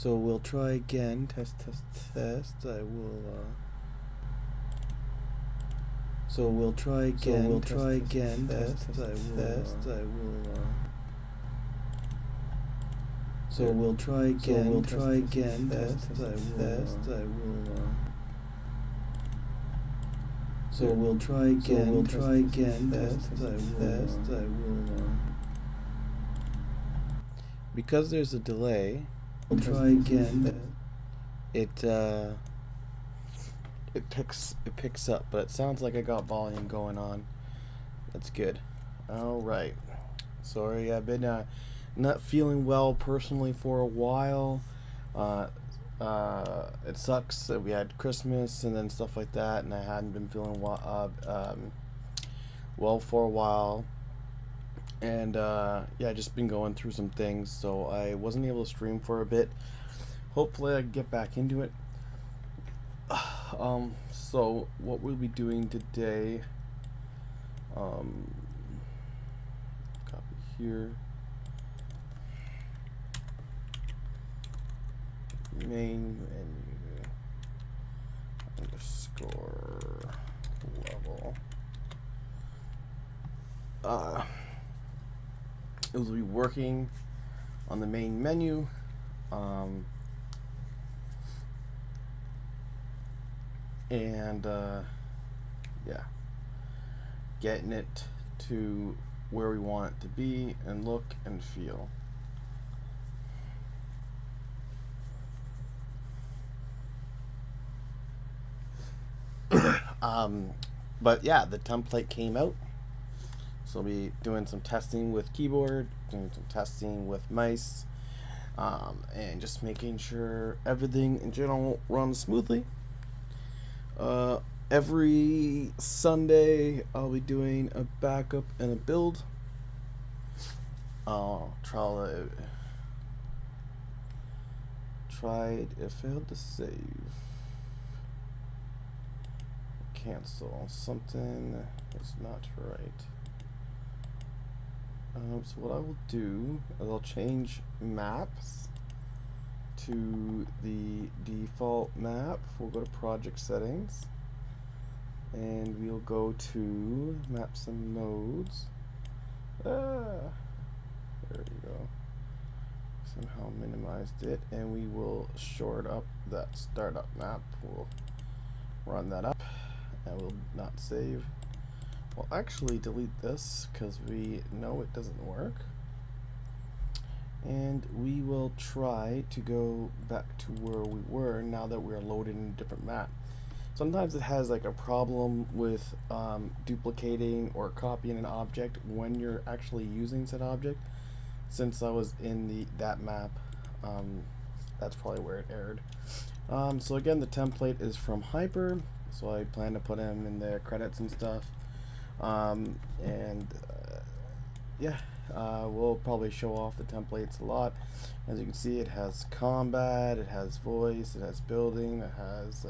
So we'll try again. Test, test, test. I will. So we'll try again. So we'll try again. Test, test, test. I will. So we'll try again. So we'll try again. Test, test, test. I will. So we'll try again. So we'll try again. Test, test, test. I will. Because there's a delay, we'll try again. It picks up, but it sounds like I got volume going on. That's good. All right. Sorry, I've been not feeling well personally for a while. It sucks that we had Christmas and then stuff like that, and I hadn't been feeling well for a while. And yeah, just been going through some things, so I wasn't able to stream for a bit. Hopefully I can get back into it. So what we'll be doing today, copy here, main menu underscore level. It will be working on the main menu. And yeah, getting it to where we want it to be and look and feel. But yeah, the template came out, so we'll be doing some testing with keyboard, doing some testing with mice, and just making sure everything in general runs smoothly. Every Sunday I'll be doing a backup and a build. Tried, it failed to save. Cancel. Something is not right. So what I will do is I'll change maps to the default map. We'll go to project settings and we'll go to maps and modes. There we go. Somehow minimized it, and we will short up that startup map. We'll run that up and we'll not save. We'll actually delete this because we know it doesn't work. And we will try to go back to where we were now that we're loaded in a different map. Sometimes it has like a problem with duplicating or copying an object when you're actually using said object. Since I was in that map, that's probably where it erred. So again, the template is from Hyper, so I plan to put him in the credits and stuff. Yeah, we'll probably show off the templates a lot. As you can see, it has combat, it has voice, it has building, it has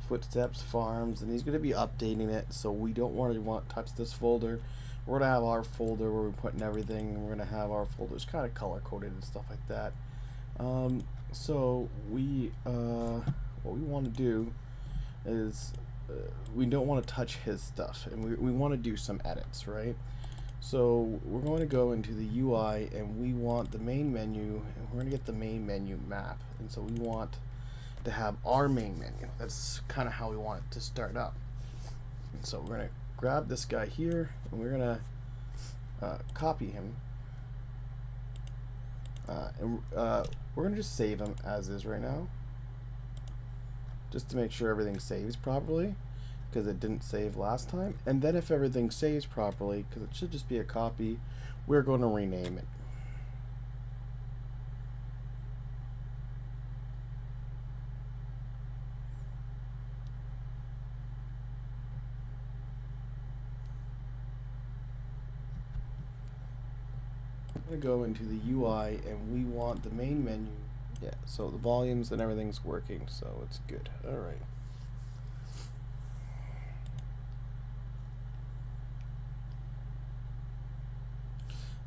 footsteps, farms, and he's going to be updating it, so we don't want to touch this folder. We're going to have our folder where we're putting everything, and we're going to have our folders kind of color coded and stuff like that. So we what we want to do is we don't want to touch his stuff, and we want to do some edits, right? So we're going to go into the UI, and we want the main menu, and we're going to get the main menu map, and so we want to have our main menu. That's kind of how we want it to start up. And so we're going to grab this guy here, and we're going to copy him, and we're going to just save him as is right now, just to make sure everything saves properly, because it didn't save last time. And then if everything saves properly, because it should just be a copy, we're going to rename it. I'm going to go into the UI, and we want the main menu. Yeah, so the volumes and everything's working, so it's good. All right.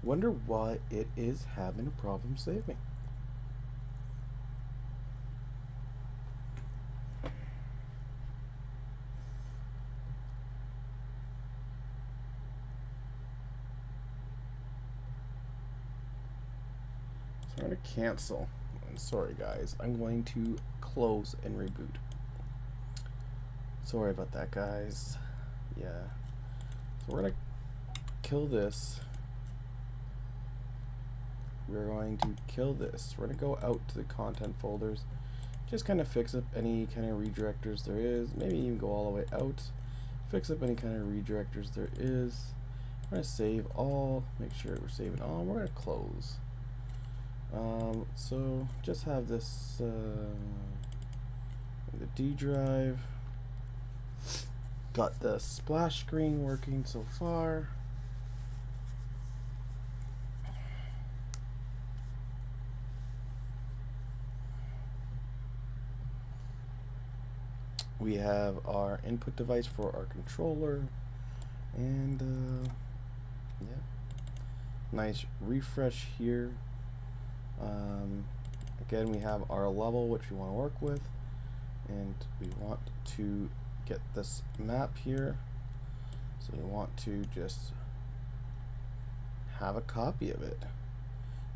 Wonder why it is having a problem saving. I'm going to cancel. Sorry guys, I'm going to close and reboot. Sorry about that, guys. Yeah. So we're going to kill this. We're going to kill this. We're going to go out to the content folders. Just kind of fix up any kind of redirectors there is. Maybe even go all the way out. Fix up any kind of redirectors there is. We're going to save all. Make sure we're saving all. We're going to close. So just have this in the D drive. Got the splash screen working so far. We have our input device for our controller, and yeah, nice refresh here. Again, we have our level which we want to work with, and we want to get this map here. So we want to just have a copy of it.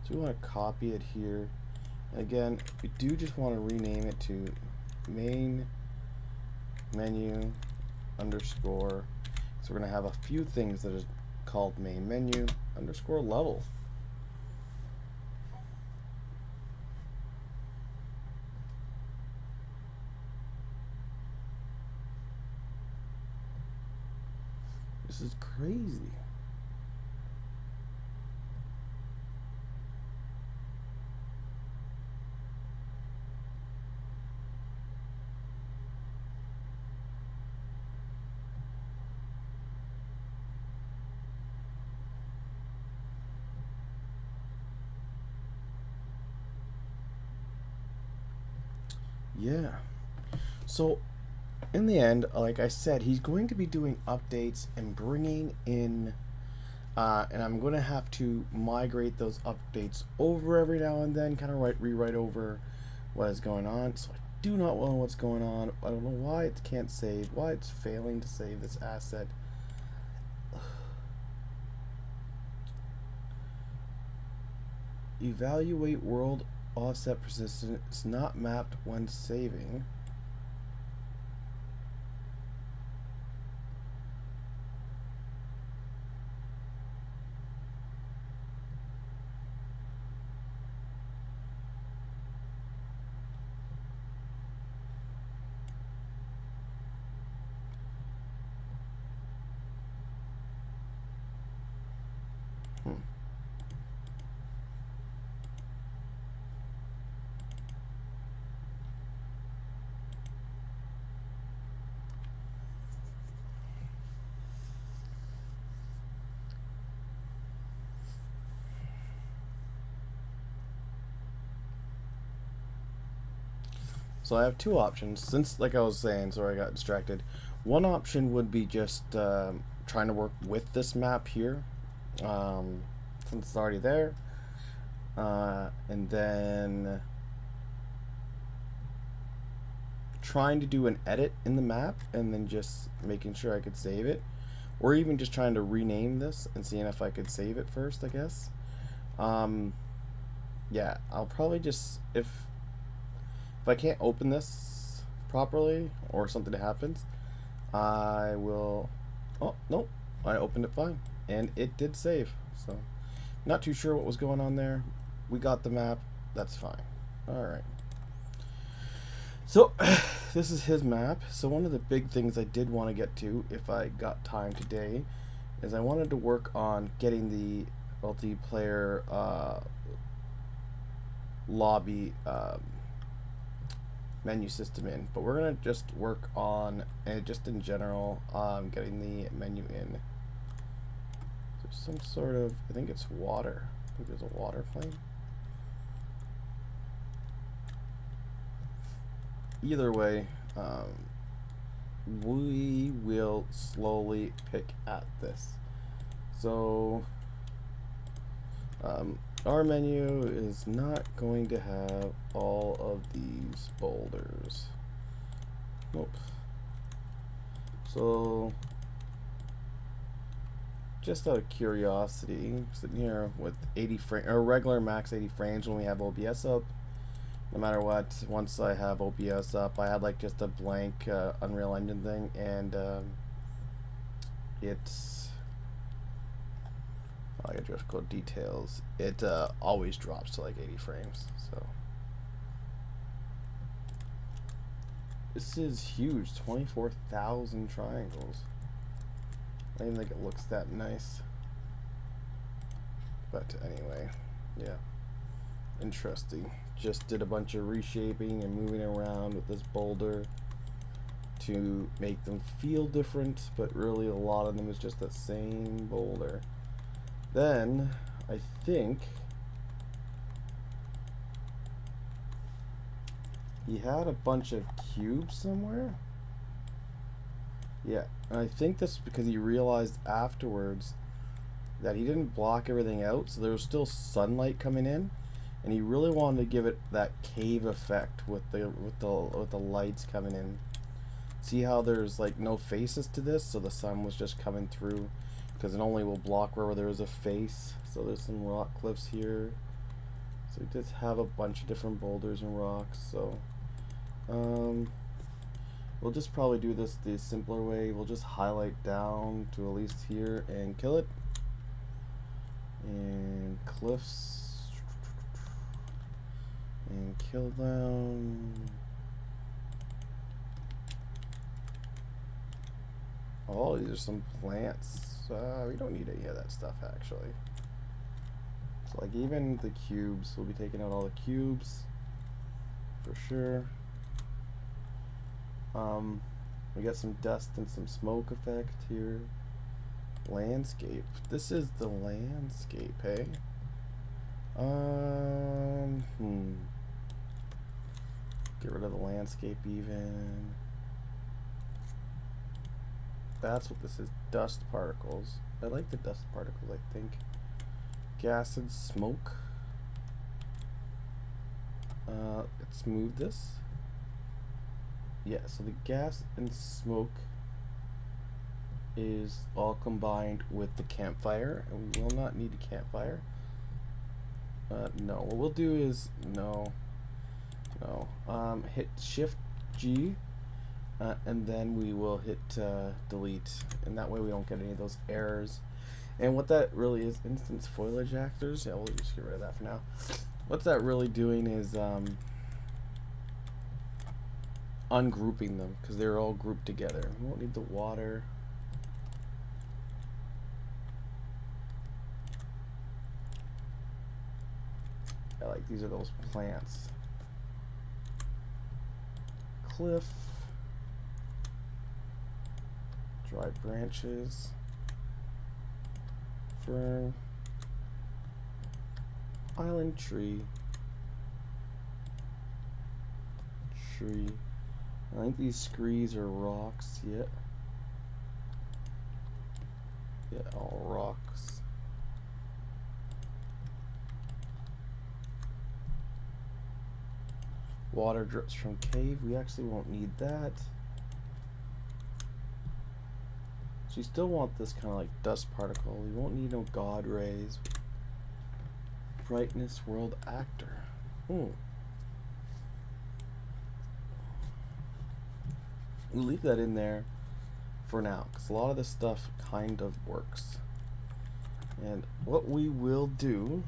So we want to copy it here. And again, we do just want to rename it to main menu underscore. So we're going to have a few things that are called main menu underscore level. This is crazy. Yeah. So in the end, like I said, he's going to be doing updates and bringing in, and I'm going to have to migrate those updates over every now and then, kind of rewrite over what is going on. So I do not know what's going on. I don't know why it can't save, why it's failing to save this asset. Evaluate world offset persistence not mapped when saving. So I have two options. Since, like I was saying, sorry I got distracted. One option would be just trying to work with this map here, since it's already there, and then trying to do an edit in the map, and then just making sure I could save it, or even just trying to rename this and seeing if I could save it first, I guess. Yeah, I'll probably just, if I can't open this properly or something happens, I will. Oh, nope, I opened it fine and it did save. So not too sure what was going on there. We got the map, that's fine. Alright, so this is his map. So one of the big things I did want to get to, if I got time today, is I wanted to work on getting the multiplayer lobby menu system in, but we're gonna just work on just in general getting the menu in. There's some sort of, I think it's water. I think there's a water plane. Either way, we will slowly pick at this. So our menu is not going to have all of these boulders. Nope. So just out of curiosity, sitting here with 80 frame or regular max 80 frames when we have OBS up. No matter what, once I have OBS up, I had like just a blank Unreal Engine thing, and it's I gotta just go details. It always drops to like 80 frames. So this is huge, 24,000 triangles. I don't even think it looks that nice. But anyway, yeah. Interesting. Just did a bunch of reshaping and moving around with this boulder to make them feel different, but really a lot of them is just that same boulder. Then I think he had a bunch of cubes somewhere. Yeah, and I think that's because he realized afterwards that he didn't block everything out, so there was still sunlight coming in, and he really wanted to give it that cave effect with the lights coming in. See how there's like no faces to this, so the sun was just coming through, because it only will block wherever there is a face. So there's some rock cliffs here. So we just have a bunch of different boulders and rocks. So we'll just probably do this the simpler way. We'll just highlight down to at least here and kill it. And cliffs. And kill them. Oh, these are some plants. We don't need any of that stuff actually. So like even the cubes, we'll be taking out all the cubes for sure. We got some dust and some smoke effect here. Landscape. This is the landscape, hey? Get rid of the landscape even. That's what this is. Dust particles. I like the dust particles, I think. Gas and smoke. Let's move this. Yeah, so the gas and smoke is all combined with the campfire, and we will not need a campfire. No, what we'll do is hit Shift G, and then we will hit delete, and that way we don't get any of those errors. And what that really is, instance foliage actors. Yeah, we'll just get rid of that for now. What that really doing is ungrouping them, because they're all grouped together. We won't need the water. Yeah, like these are those plants. Cliff. Dry branches. Fern. Island tree. Tree. I think these screes are rocks. Yeah. Yeah, all rocks. Water drips from cave. We actually won't need that. So you still want this kind of like dust particle. We won't need no god rays. Brightness world actor. We'll leave that in there for now, because a lot of this stuff kind of works. And what we will do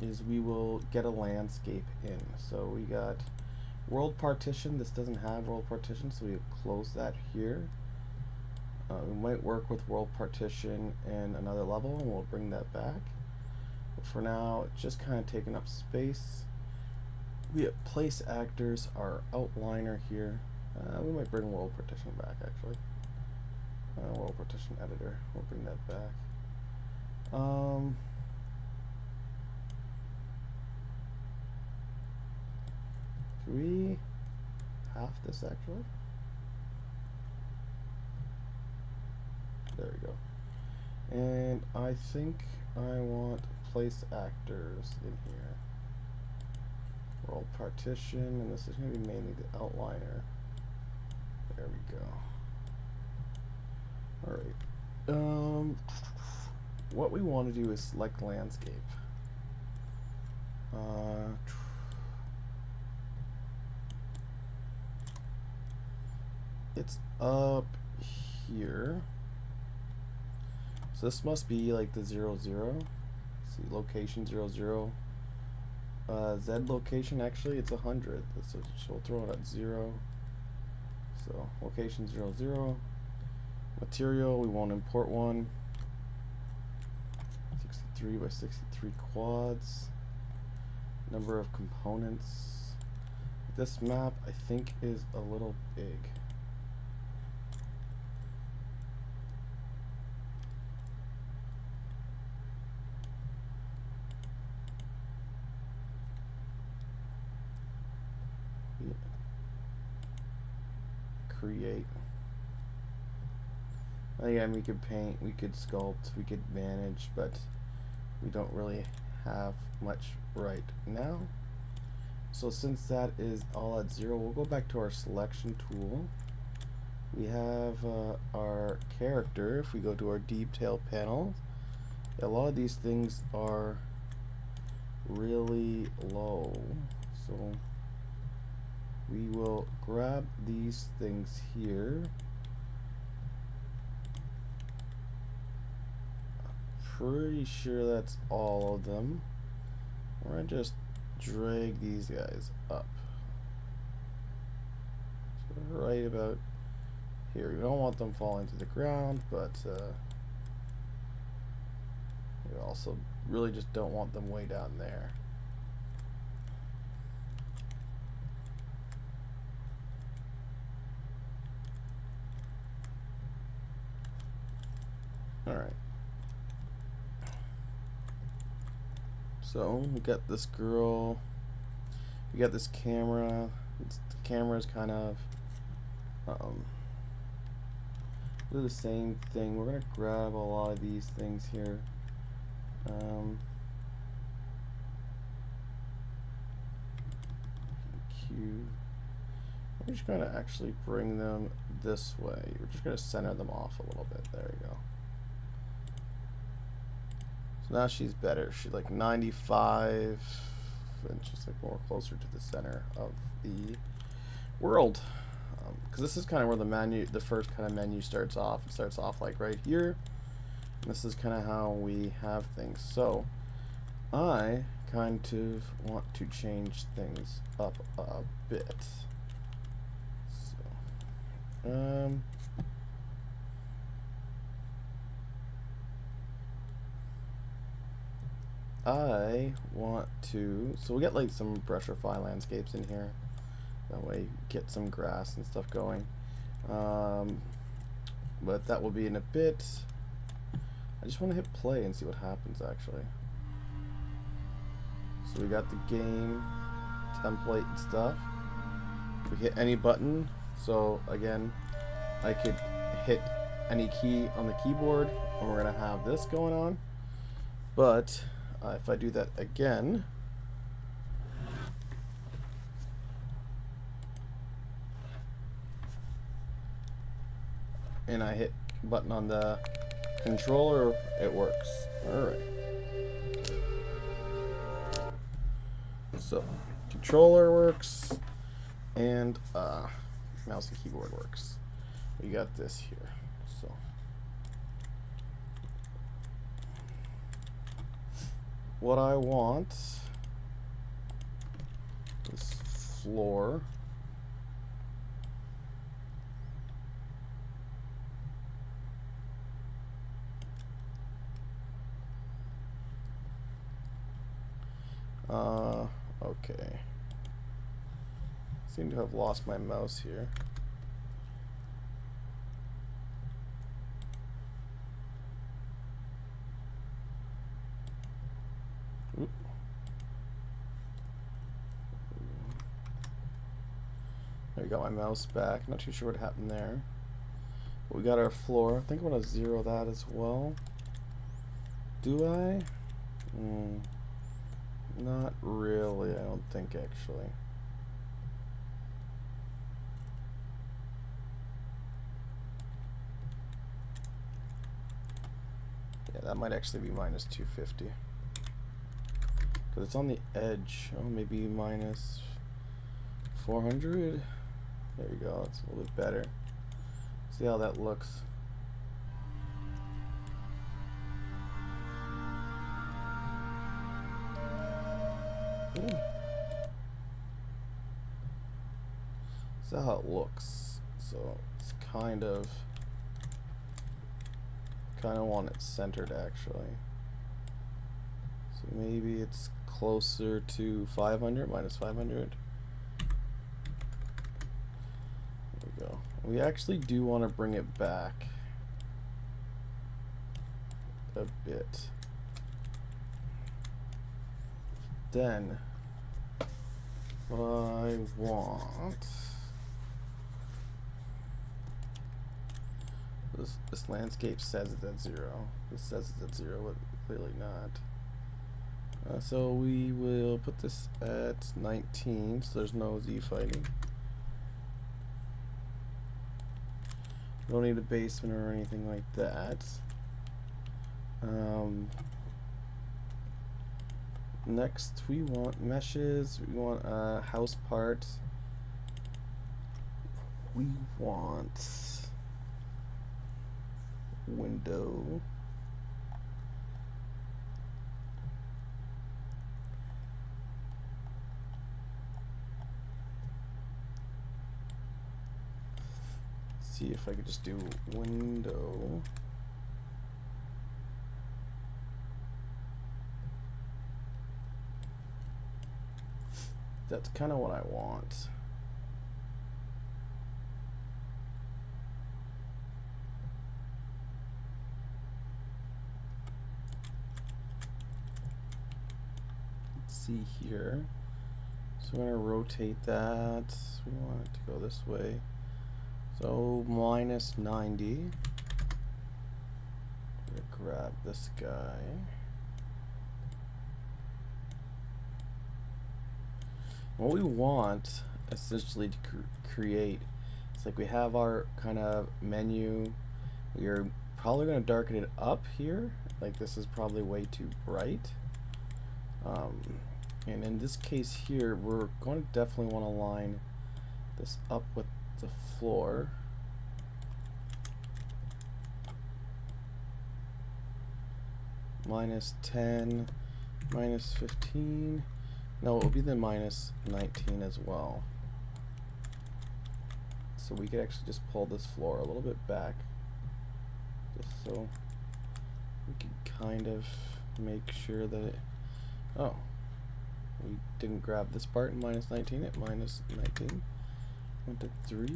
is we will get a landscape in. So we got world partition. This doesn't have world partition, so we close that here. We might work with world partition in another level, and we'll bring that back. But for now, it's just kind of taking up space. We have place actors, our outliner here. We might bring world partition back actually. World partition editor. We'll bring that back. Do we have this actually? There we go. And I think I want place actors in here. World partition, and this is going to be mainly the outliner. There we go. Alright. What we want to do is select landscape. It's up here. So this must be like the 0, 0. See, location 0, 0. Z location, actually, it's 100. So we'll throw it at 0. So location 0, 0. Material, we won't import one. 63 by 63 quads. Number of components. This map, I think, is a little big. Create. Again, we could paint, we could sculpt, we could manage, but we don't really have much right now. So since that is all at 0, we'll go back to our selection tool. We have our character. If we go to our detail panel, a lot of these things are really low. So we will grab these things here. Pretty sure that's all of them. We're gonna just drag these guys up. So right about here. We don't want them falling to the ground, but we also really just don't want them way down there. Alright. So we got this girl, we got this camera. The camera's kind of do the same thing. We're gonna grab a lot of these things here. Q. We're just gonna actually bring them this way. We're just gonna center them off a little bit. There we go. Now she's better. She's like 95 and she's like more closer to the center of the world. Because this is kind of where the first kind of menu starts off. It starts off like right here. And this is kind of how we have things. So I kind of want to change things up a bit. So, I want to, so we get like some brushify landscapes in here. That way get some grass and stuff going. But that will be in a bit. I just want to hit play and see what happens actually. So we got the game template and stuff. We hit any button. So again, I could hit any key on the keyboard and we're gonna have this going on. But if I do that again, and I hit button on the controller, it works. Alright. So, controller works, and mouse and keyboard works. We got this here. So. What I want is floor. Okay. Seem to have lost my mouse here. Oop. There we go, my mouse back. Not too sure what happened there. But we got our floor. I think I'm gonna zero that as well. Do I? Not really, I don't think actually. Yeah, that might actually be minus 250. Because it's on the edge. Oh, maybe minus 400. There you go. It's a little bit better. See how that looks. Ooh. See how it looks. So it's kind of want it centered actually. So maybe it's closer to 500, minus 500. There we go. We actually do want to bring it back a bit. Then what I want, this landscape says it's at 0. This says it's at 0, but clearly not. So we will put this at 19, so there's no Z fighting. Don't need a basement or anything like that. Next we want meshes, we want a house part, we want window, see if I could just do window. That's kind of what I want. Let's see here. So we're going to rotate that. We want it to go this way. So minus 90. We're going to grab this guy. What we want essentially to create, it's like we have our kind of menu. We're probably going to darken it up here. Like this is probably way too bright. And in this case here, we're going to definitely want to line this up with the floor. Minus 10, minus 15. No, it will be the minus 19 as well. So we could actually just pull this floor a little bit back, just so we can kind of make sure that it, oh, we didn't grab this part in minus 19, at minus 19. Went to 3.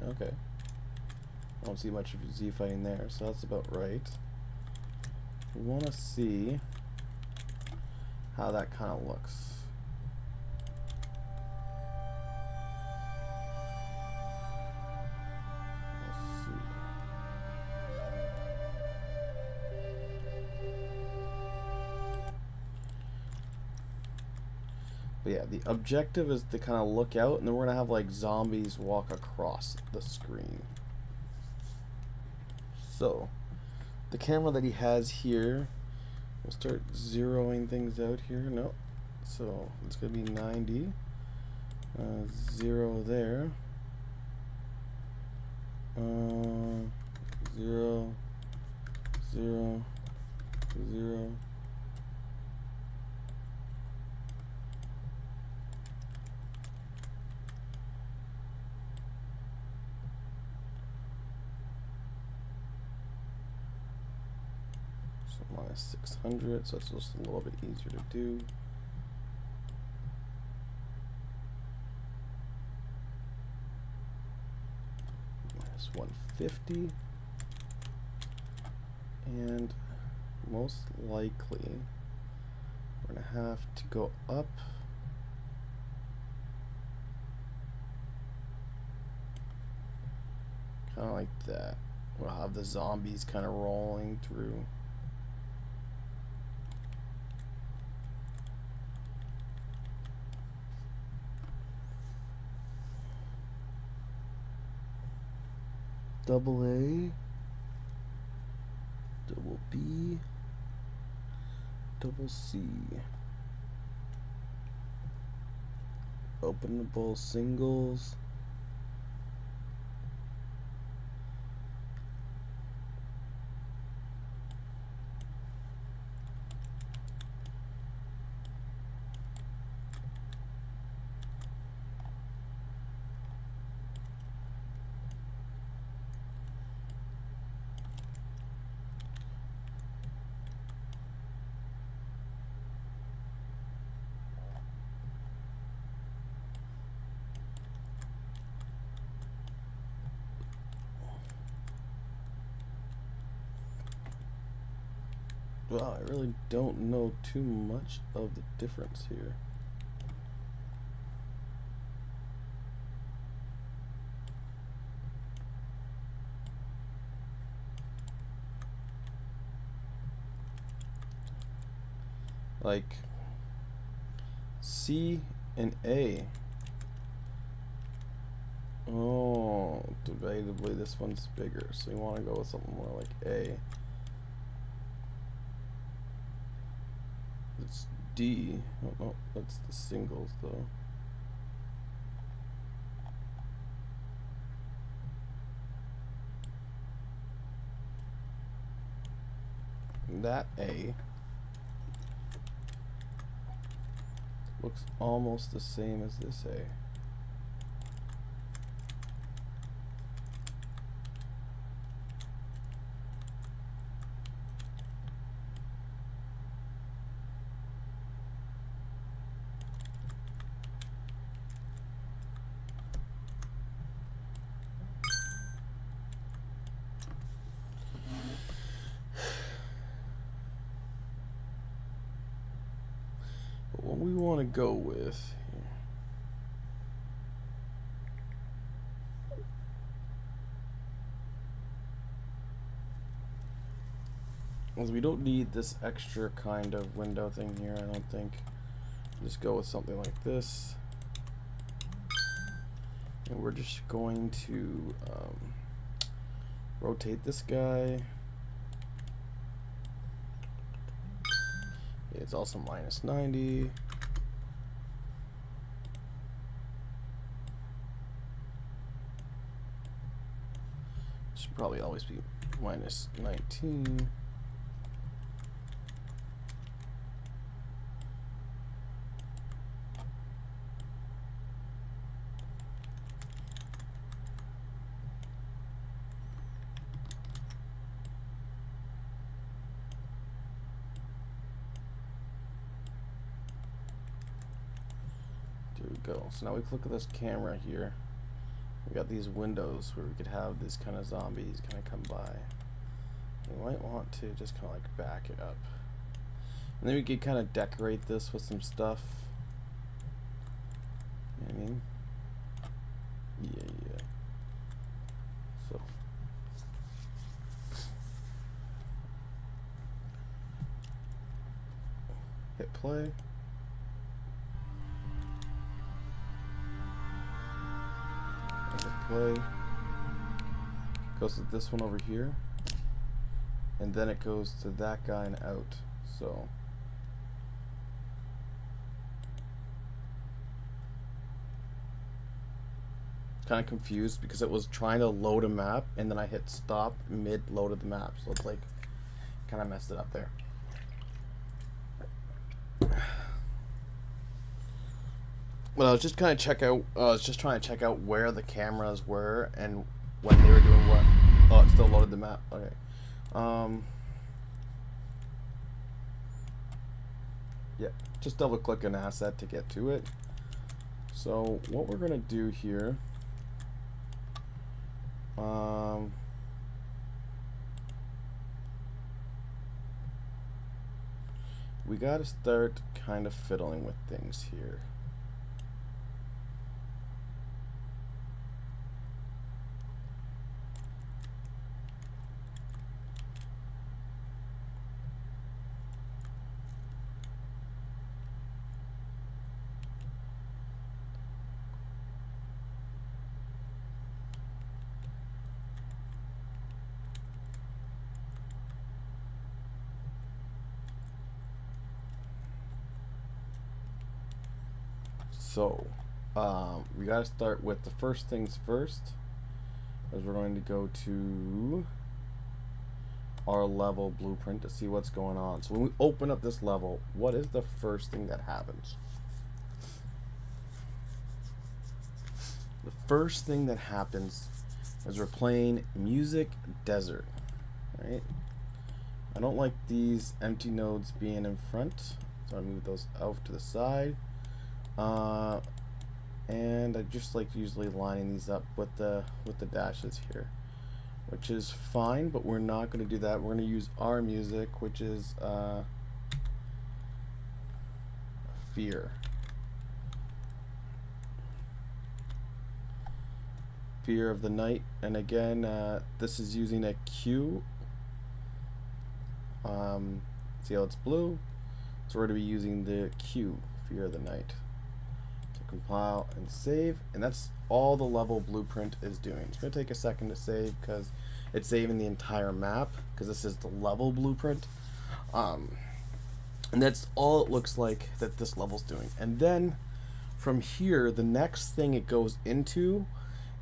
Okay. I don't see much of Z fighting there, so that's about right. We want to see how that kind of looks. Let's see. But yeah, the objective is to kind of look out, and then we're going to have like zombies walk across the screen. So, the camera that he has here, we'll start zeroing things out here. No, so it's going to be 90. 0 there. 0, 0, 0. Minus 600, so it's just a little bit easier to do. Minus 150. And most likely we're going to have to go up kind of like that. We'll have the zombies kind of rolling through. Double A, double B, double C. Openable singles. Well, I really don't know too much of the difference here. Like C and A. Oh, debatably this one's bigger, so you want to go with something more like A. It's D. Oh, no, that's the singles though. That A looks almost the same as this A. What we want to go with is we don't need this extra kind of window thing here, I don't think. Just go with something like this. And we're just going to rotate this guy. It's also minus 90. Should probably always be minus 19. Go. So now we look at this camera here. We got these windows where we could have these kind of zombies kind of come by. We might want to just kind of like back it up. And then we could kind of decorate this with some stuff. You know what I mean? Yeah. So. Hit play. Play goes to this one over here, and then it goes to that guy and out. So kind of confused because it was trying to load a map and then I hit stop mid load of the map, so it's like kind of messed it up there. Well, I was just trying to check out where the cameras were and when they were doing what. Oh, it still loaded the map. Okay. Yeah, just double click an asset to get to it. So what we're gonna do here, we gotta start kind of fiddling with things here. So we got to start with the first things first, as we're going to go to our level blueprint to see what's going on. So when we open up this level, what is the first thing that happens? The first thing that happens is we're playing Music Desert, right? I don't like these empty nodes being in front, so I move those out to the side. And I just like usually lining these up with the dashes here, which is fine, but we're not going to do that. We're going to use our music, which is Fear. Fear of the Night. And again, this is using a Q. See how it's blue? So we're going to be using the Q, Fear of the Night. So compile and save, and that's all the level blueprint is doing. It's going to take a second to save because it's saving the entire map, because this is the level blueprint. And that's all it looks like that this level's doing. And then from here, the next thing it goes into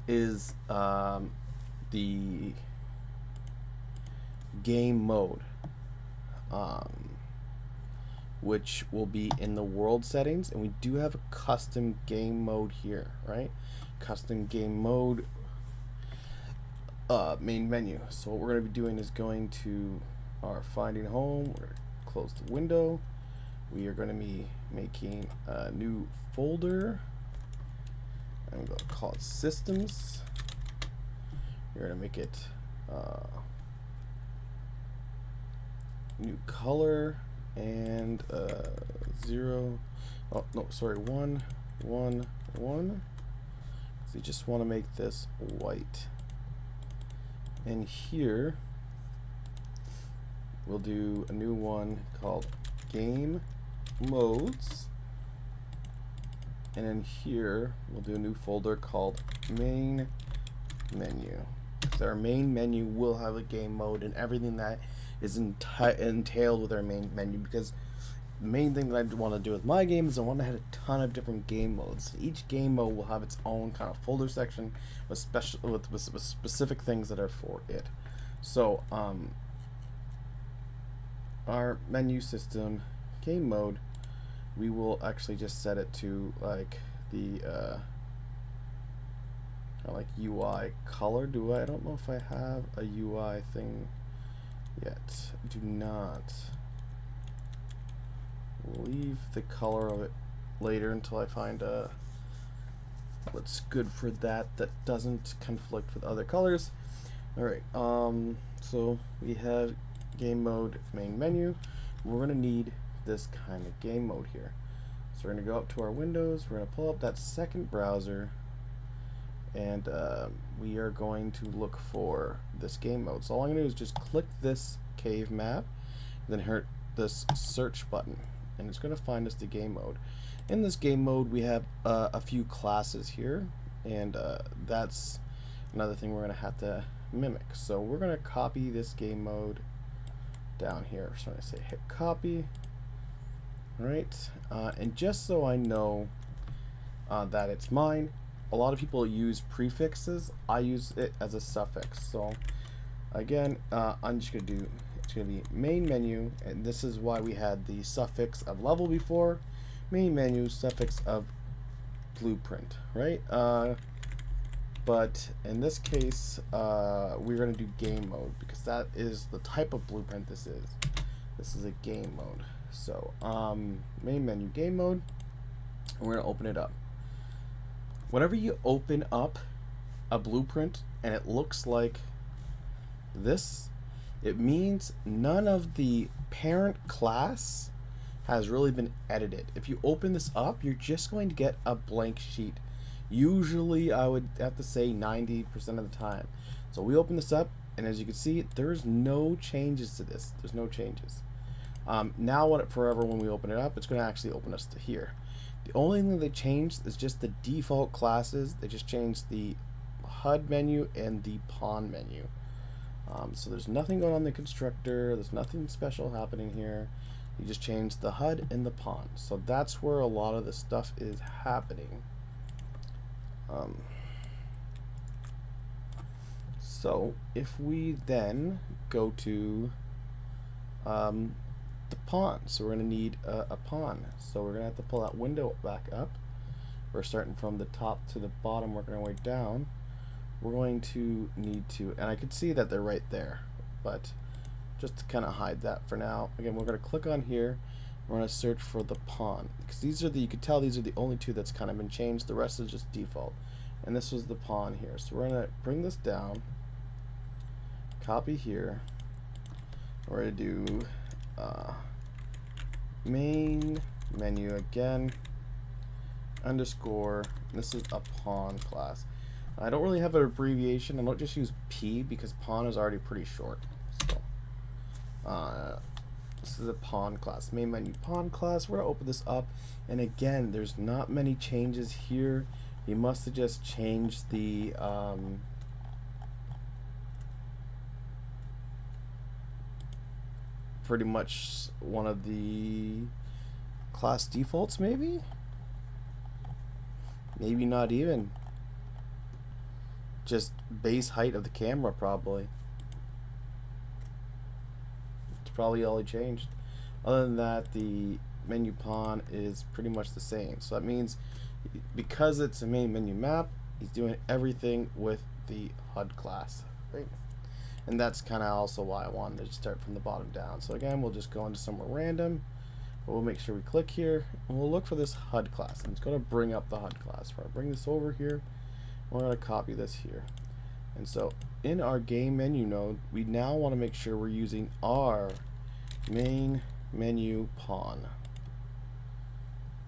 is the game mode, which will be in the world settings, and we do have a custom game mode here, right? Custom game mode, main menu. So what we're going to be doing is going to our finding home. We're going to close the window. We are going to be making a new folder. I'm going to call it systems. We're going to make it new color and 0. Oh no, sorry, 1 1 1. So you just want to make this white. And here we'll do a new one called game modes. And in here, we'll do a new folder called main menu. So our main menu will have a game mode and everything that is entailed with our main menu, because the main thing that I want to do with my game is I want to have a ton of different game modes. Each game mode will have its own kind of folder section with specific things that are for it. So our menu system game mode, we will actually just set it to like the like UI color. I don't know if I have a UI thing yet. I do not. We'll leave the color of it later until I find what's good for that doesn't conflict with other colors. Alright, so we have game mode main menu. We're gonna need this kind of game mode here. So we're going to go up to our windows, we're going to pull up that second browser, and we are going to look for this game mode. So all I'm going to do is just click this cave map, then hit this search button, and it's going to find us the game mode. In this game mode we have a few classes here, and that's another thing we're going to have to mimic. So we're going to copy this game mode down here. So I'm going to say hit copy. Right, and just so I know that it's mine, a lot of people use prefixes. I use it as a suffix. So again, I'm just gonna do, it's gonna be main menu, and this is why we had the suffix of level before. Main menu, suffix of blueprint, right? But in this case, we're gonna do game mode, because that is the type of blueprint this is. This is a game mode. So main menu game mode, and we're gonna open it up. Whenever you open up a blueprint and it looks like this, it means none of the parent class has really been edited. If you open this up, you're just going to get a blank sheet. Usually I would have to say 90% of the time. So we open this up, and as you can see, there's no changes to this. There's no changes. Now when we open it up, it's going to actually open us to here. The only thing they changed is just the default classes. They just changed the HUD menu and the pawn menu. So there's nothing going on in the constructor. There's nothing special happening here. You just change the HUD and the pawn. So that's where a lot of the stuff is happening. So if we then go to the pawn, so we're going to need a pawn. So we're going to have to pull that window back up. We're starting from the top to the bottom, working our way down. We're going to need to, and I can see that they're right there, but just to kind of hide that for now. Again, we're going to click on here. We're going to search for the pawn, because these are the, you can tell these are the only two that's kind of been changed. The rest is just default, and this was the pawn here. So we're going to bring this down, copy here. We're going to do main menu again, underscore, this is a pawn class. I don't really have an abbreviation. I don't just use P because pawn is already pretty short. So this is a pawn class, main menu pawn class. We're gonna open this up, and again, there's not many changes here. You must have just changed the pretty much one of the class defaults, maybe not even. Just base height of the camera, probably. It's probably all he changed. Other than that, the menu pawn is pretty much the same. So that means because it's a main menu map, he's doing everything with the HUD class, right? And that's kind of also why I wanted to start from the bottom down. So again, we'll just go into somewhere random. We'll make sure we click here, and we'll look for this HUD class. And it's going to bring up the HUD class. We're going to bring this over here. We're going to copy this here. And so in our game menu node, we now want to make sure we're using our main menu pawn.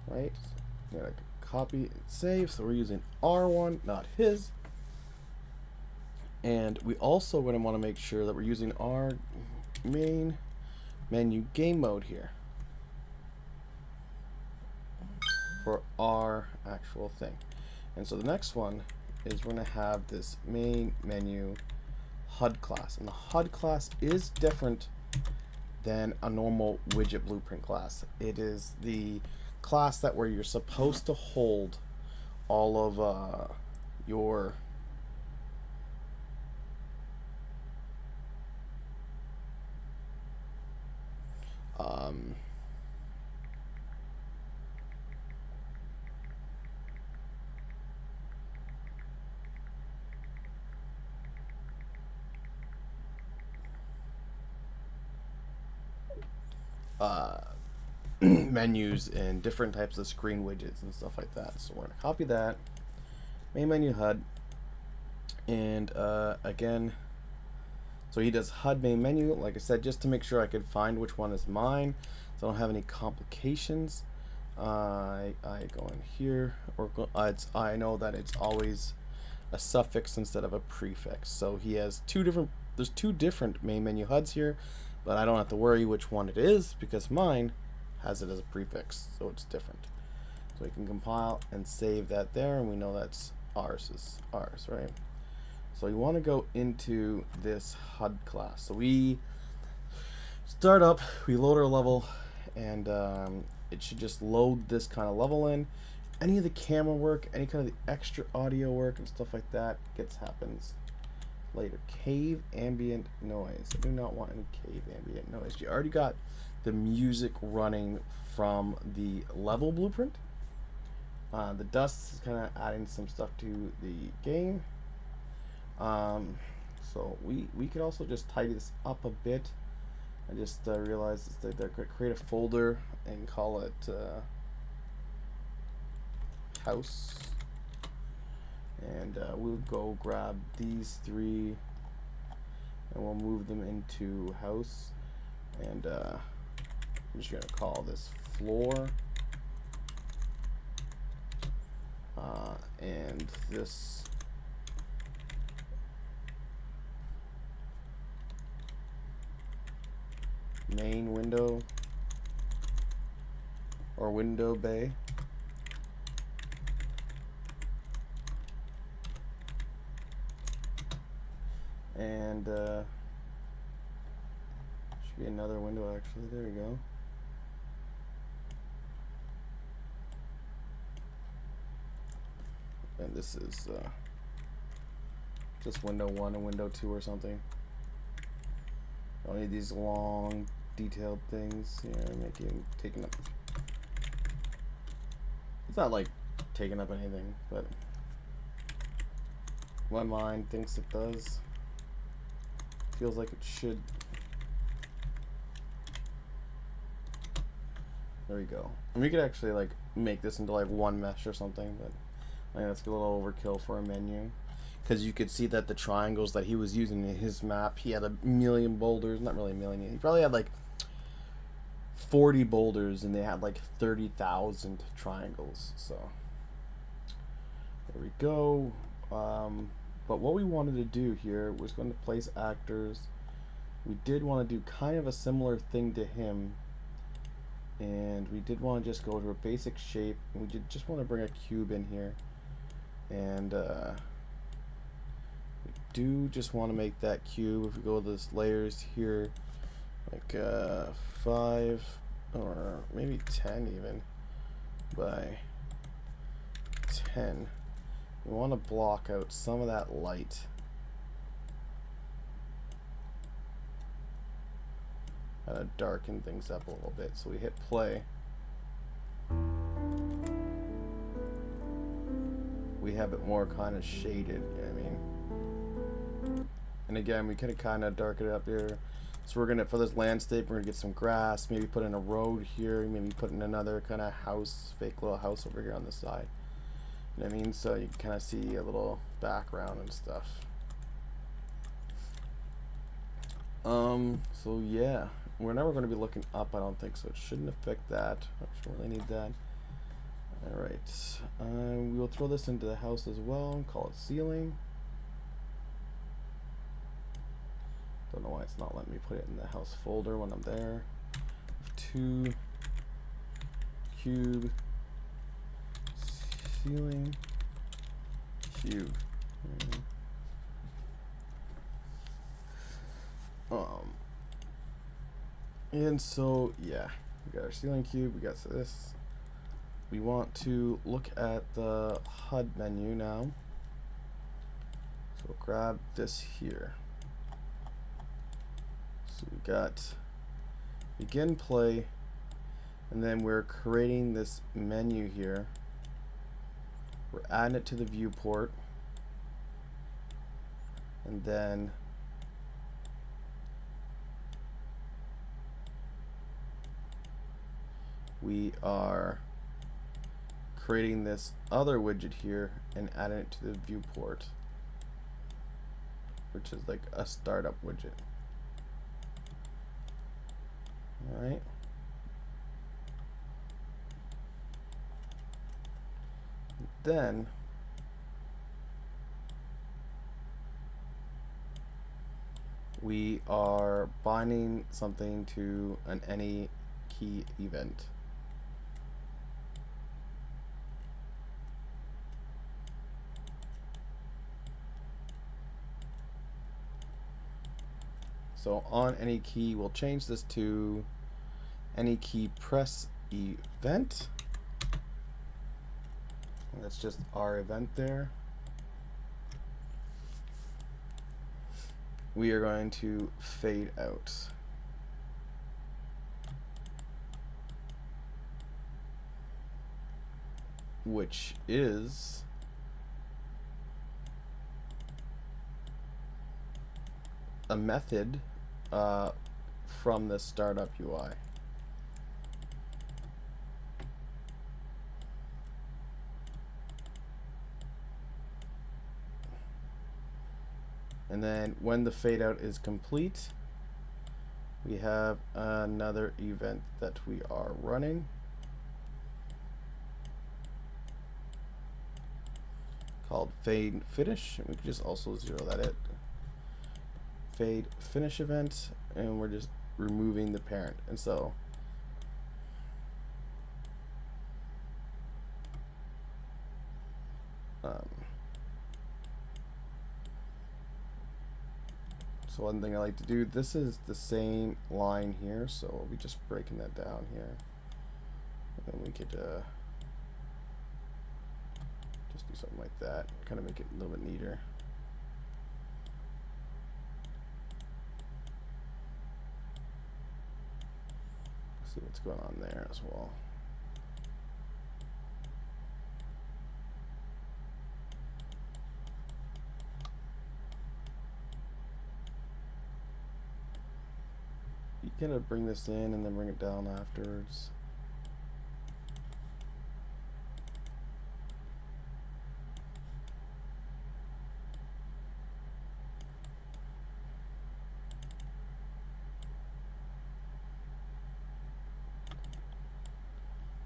Right? We're going to copy and save. So we're using R1, not his. And we also going to want to make sure that we're using our main menu game mode here for our actual thing. And so the next one is we're going to have this main menu HUD class. And the HUD class is different than a normal widget blueprint class. It is the class that where you're supposed to hold all of your menus and different types of screen widgets and stuff like that. So we're going to copy that, main menu HUD, and again, so he does HUD main menu, like I said, just to make sure I could find which one is mine, so I don't have any complications. I go in here, or I know that it's always a suffix instead of a prefix. So he has there's two different main menu HUDs here, but I don't have to worry which one it is because mine has it as a prefix, so it's different. So we can compile and save that there, and we know that's ours is ours, right? So you want to go into this HUD class. So we start up, we load our level, and it should just load this kind of level in. Any of the camera work, any kind of the extra audio work and stuff like that happens later. Cave ambient noise. I do not want any cave ambient noise. You already got the music running from the level blueprint. The dust is kind of adding some stuff to the game. So we could also just tidy this up a bit. I just realized that they're going to create a folder and call it house. And we'll go grab these three and we'll move them into house. And I'm just going to call this floor. And this main window or window bay. And should be another window actually. There we go. and this is just window 1 and window 2 or something. Don't need these long detailed things here, taking up. It's not like taking up anything, but my mind thinks it does. Feels like it should. There we go. And we could actually like make this into like one mesh or something, but I think that's a little overkill for a menu. Because you could see that the triangles that he was using in his map, he had a million boulders, not really a million, he probably had like 40 boulders and they had like 30,000 triangles. So there we go. But what we wanted to do here was going to place actors. We did want to do kind of a similar thing to him, and we did want to just go to a basic shape, and we did just want to bring a cube in here, and we do just want to make that cube. If we go to this layers here, like 5 or maybe 10 even by 10. We want to block out some of that light. Kind of darken things up a little bit. So we hit play. We have it more kind of shaded, you know what I mean? And again, we could kind of darken it up here. So we're gonna, for this landscape, we're gonna get some grass, maybe put in a road here, maybe put in another kind of house, fake little house over here on the side. You know what I mean? So you can kind of see a little background and stuff. So yeah, we're never going to be looking up, I don't think, so it shouldn't affect that. I don't really need that. Alright, we will throw this into the house as well and call it ceiling. Don't know why it's not letting me put it in the house folder when I'm there. 2 cube ceiling cube. And so yeah, we got our ceiling cube, we got this. We want to look at the HUD menu now. So we'll grab this here. So we got begin play, and then we're creating this menu here. We're adding it to the viewport, and then we are creating this other widget here and adding it to the viewport, which is like a startup widget. Alright. Then we are binding something to an any key event. So on any key, we'll change this to any key press event. And that's just our event there. We are going to fade out. Which is a method from the startup UI. And then when the fade out is complete, we have another event that we are running called fade finish. And we can just also zero that out. Fade finish event, and we're just removing the parent. And so one thing I like to do, this is the same line here, so we'll be just breaking that down here, and then we could just do something like that, kind of make it a little bit neater. See what's going on there as well. You kind of bring this in and then bring it down afterwards.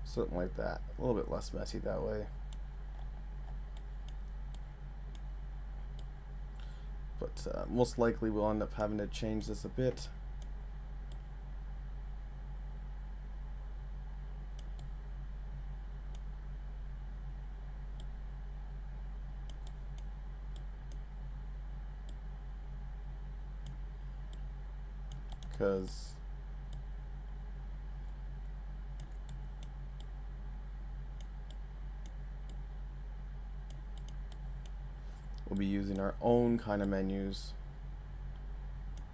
Something like that. A little bit less messy that way. But most likely we'll end up having to change this a bit. Because we'll be using our own kind of menus,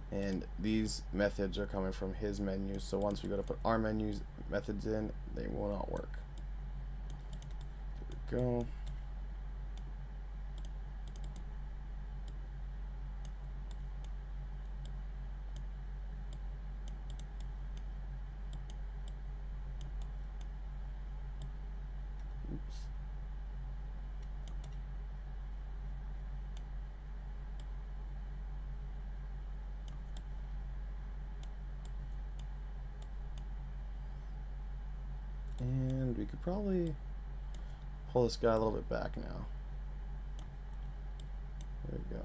and these methods are coming from his menus, so once we go to put our methods in, they will not work. There we go. Oops. And we could probably pull this guy a little bit back now. There we go.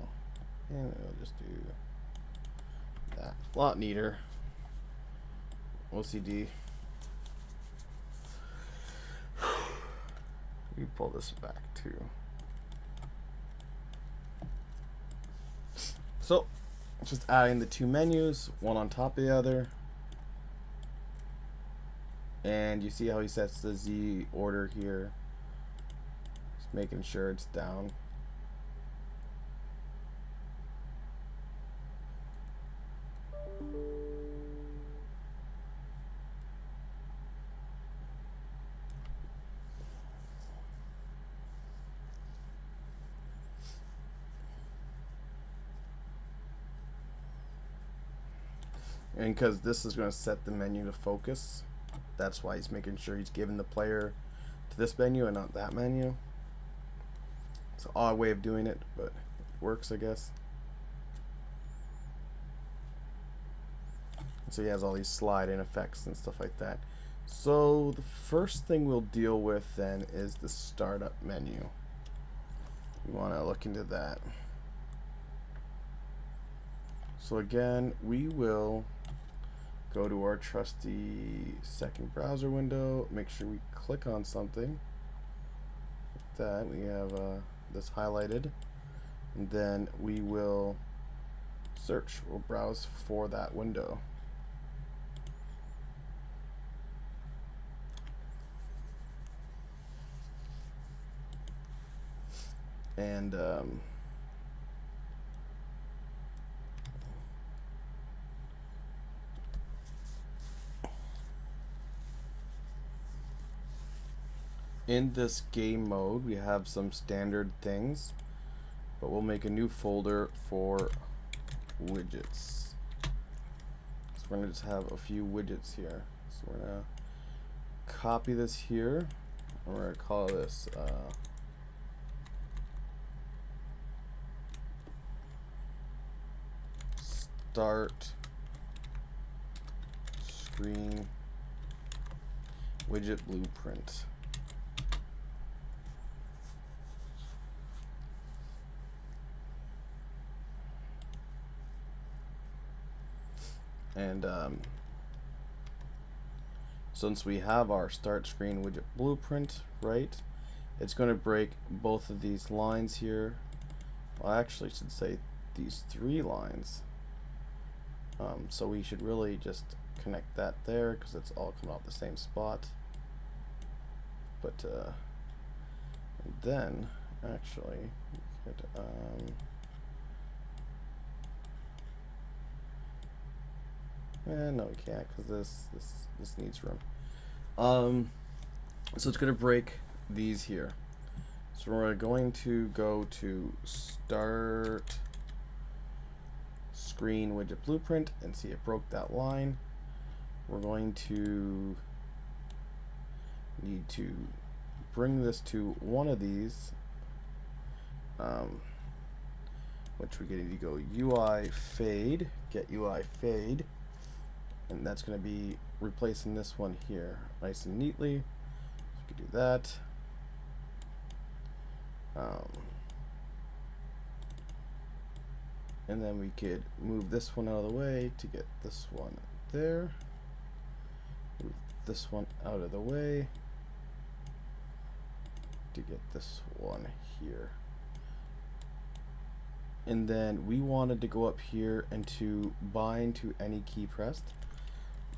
And we'll just do that. A lot neater. OCD. We pull this back too. So, just adding the two menus, one on top of the other. And you see how he sets the Z order here. Just making sure it's down. And because this is going to set the menu to focus, that's why he's making sure he's giving the player to this menu and not that menu. It's an odd way of doing it, but it works, I guess. So he has all these slide-in effects and stuff like that. So the first thing we'll deal with then is the startup menu. We want to look into that. So again, we will go to our trusty second browser window, make sure we click on something like that. We have this highlighted, and then we will search. We'll browse for that window. And in this game mode, we have some standard things, but we'll make a new folder for widgets. So we're going to just have a few widgets here. So we're going to copy this here, and we're going to call this start screen widget blueprint. And since we have our start screen widget blueprint, right, it's going to break both of these lines here. Well, I actually should say these three lines. So we should really just connect that there because it's all coming out the same spot. But then actually, we could, no, we can't because this needs room. So it's gonna break these here. So we're going to go to Start Screen Widget Blueprint and see it broke that line. We're going to need to bring this to one of these, which we need to go UI fade, get UI fade, and that's going to be replacing this one here nice and neatly. So we can do that. And then we could move this one out of the way to get this one there. Move this one out of the way to get this one here. And then we wanted to go up here and to bind to any key pressed.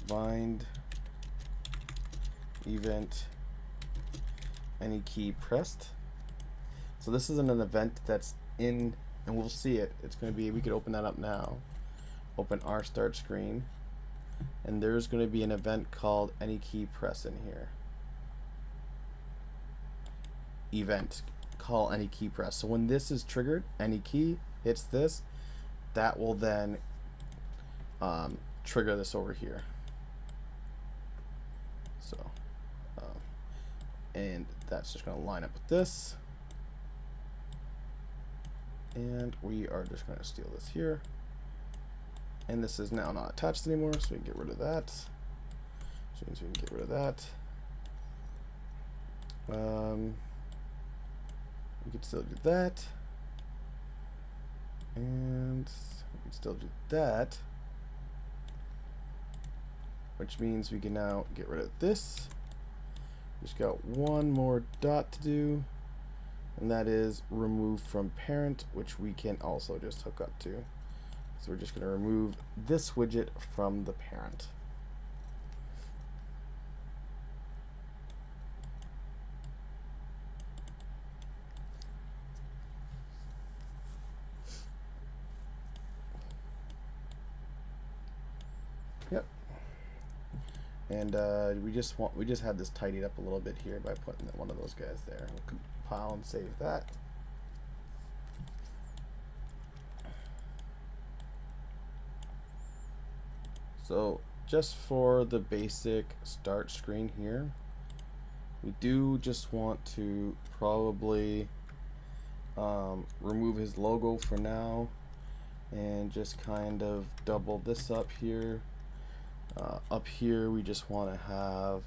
Bind event any key pressed. So this isn't an event that's in, and we'll see it. It's going to be, we could open that up now. Open our start screen. And there's going to be an event called any key press in here. Event, call any key press. So when this is triggered, any key hits this, that will then trigger this over here. So, and that's just going to line up with this. And we are just going to steal this here. And this is now not attached anymore, so we can get rid of that. Which means we can get rid of that. We could still do that. And we can still do that. Which means we can now get rid of this. Just got one more dot to do. And that is remove from parent, which we can also just hook up to. So we're just going to remove this widget from the parent. Yep. And we just had this tidied up a little bit here by putting one of those guys there. We'll compile and save that. So just for the basic start screen here, we do just want to probably remove his logo for now and just kind of double this up here. Up here we just want to have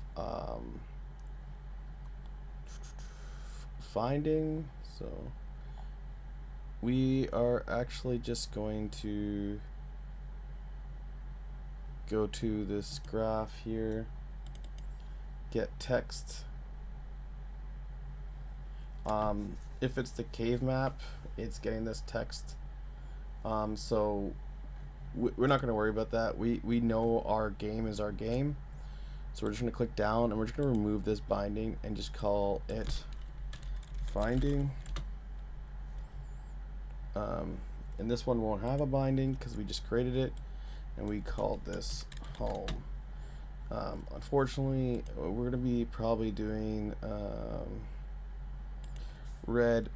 finding, so we are actually just going to go to this graph here, get text. If it's the cave map, it's getting this text. So we're not going to worry about that. We know our game is our game. So we're just going to click down and we're just going to remove this binding and just call it finding. And this one won't have a binding because we just created it. And we called this home. Unfortunately, we're going to be probably doing red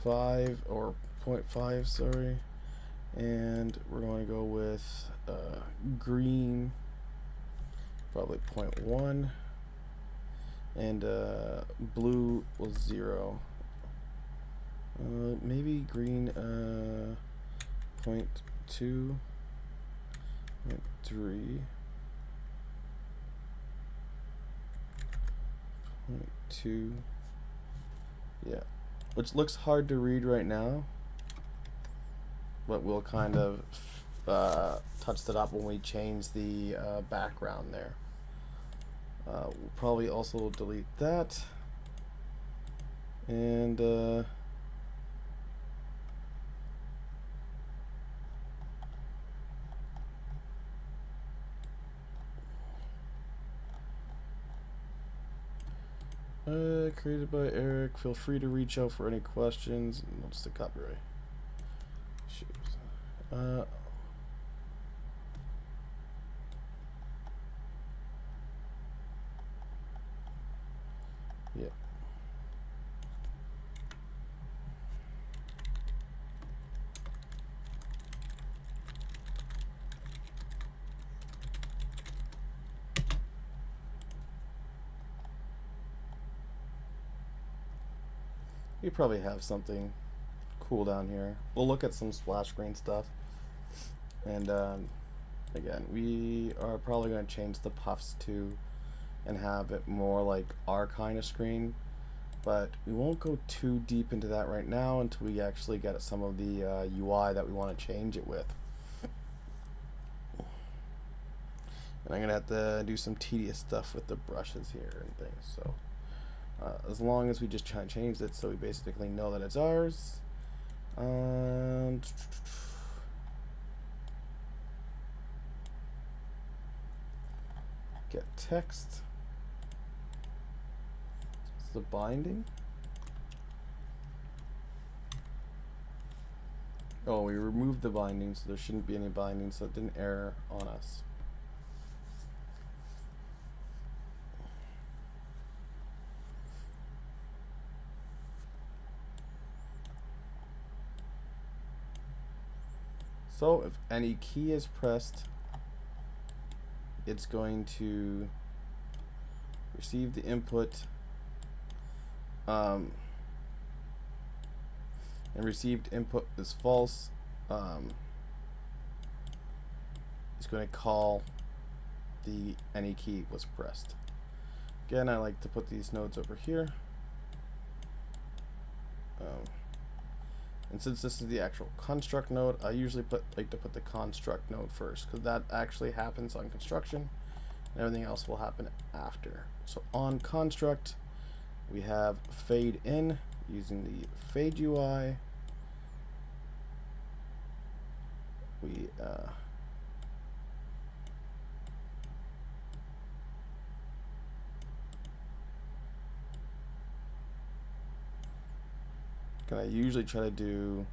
5 or 0.5, sorry. And we're going to go with green, probably 0.1. And blue was 0. Maybe green 0.2. 3. 0.2. Yeah, which looks hard to read right now, but we'll kind of touch that up when we change the background there. We'll probably also delete that, and Created by Eric. Feel free to reach out for any questions. What's the copyright? Shoot. Yeah. You probably have something cool down here. We'll look at some splash screen stuff. And again, we are probably going to change the puffs to and have it more like our kind of screen. But we won't go too deep into that right now until we actually get some of the UI that we want to change it with. And I'm going to have to do some tedious stuff with the brushes here and things. So as long as we just try and change it so we basically know that it's ours. Get text. It's the binding. Oh, we removed the binding, so there shouldn't be any binding, so it didn't error on us. So if any key is pressed, it's going to receive the input and received input is false. It's going to call the any key was pressed. Again, I like to put these nodes over here. And since this is the actual construct node, I usually like to put the construct node first, because that actually happens on construction, and everything else will happen after. So on construct, we have fade in using the fade UI. We I usually try to do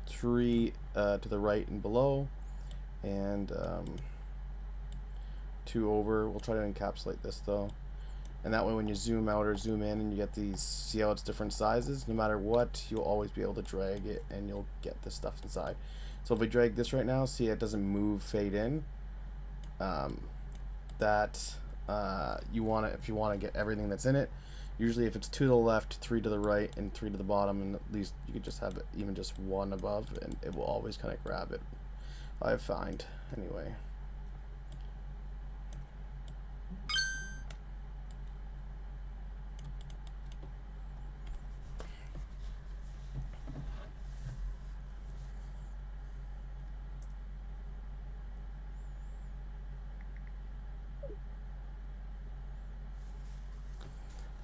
3 to the right and below, and 2 over. We'll try to encapsulate this though, and that way when you zoom out or zoom in and you get these, see how it's different sizes, no matter what, you'll always be able to drag it and you'll get the stuff inside. So if we drag this right now, see it doesn't move fade in. You want to, if you want to get everything that's in it, usually if it's 2 to the left, 3 to the right, and 3 to the bottom, and at least you could just have it, even just 1 above, and it will always kind of grab it, I find, anyway.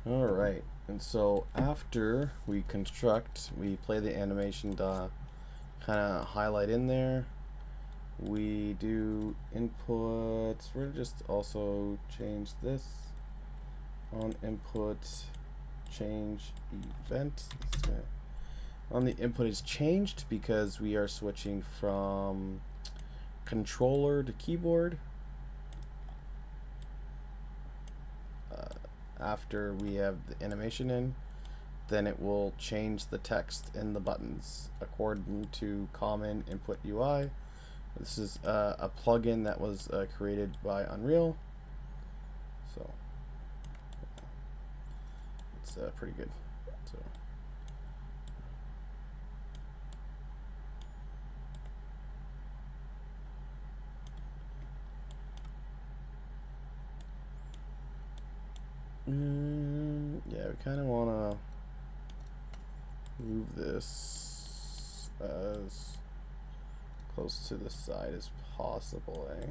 Alright, and so after we construct, we play the animation to kind of highlight in there. We do inputs. We're just also change this on input, change event. On the input is changed because we are switching from controller to keyboard. After we have the animation in, then it will change the text in the buttons according to common input UI. This is a plugin that was created by Unreal, so it's pretty good. So yeah, we kind of want to move this as close to the side as possible, eh?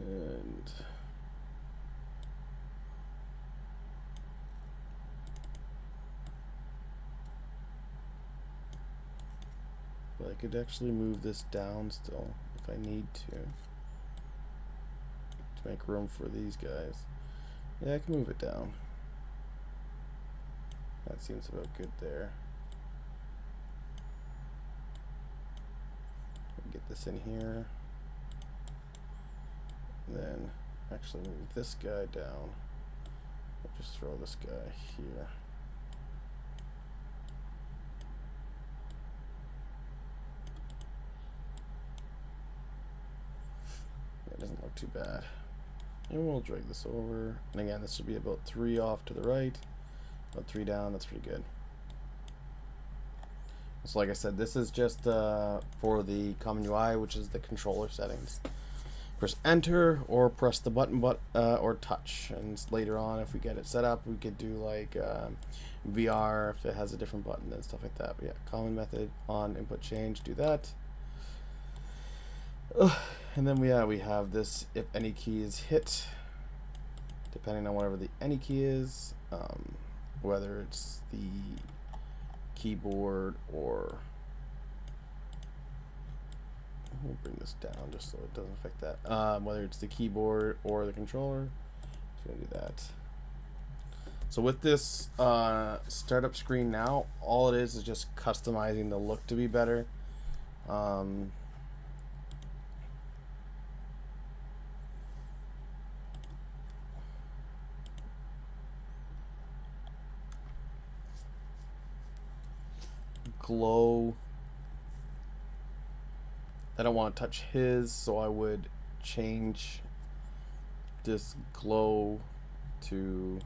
And But I could actually move this down still if I need to make room for these guys. Yeah, I can move it down. That seems about good there. Get this in here. Then actually move this guy down. I'll just throw this guy here. That doesn't look too bad. And we'll drag this over. And again, this should be about 3 off to the right. About 3 down, that's pretty good. So like I said, this is just for the common UI, which is the controller settings. Press enter or press the button or touch, and later on if we get it set up we could do like VR if it has a different button and stuff like that. But yeah, common method on input change, do that. And then we have this if any key is hit, depending on whatever the any key is, whether it's the keyboard or we'll bring this down just so it doesn't affect that. Whether it's the keyboard or the controller, just gonna do that. So with this startup screen now, all it is just customizing the look to be better. Glow. I don't want to touch his, so I would change this glow to,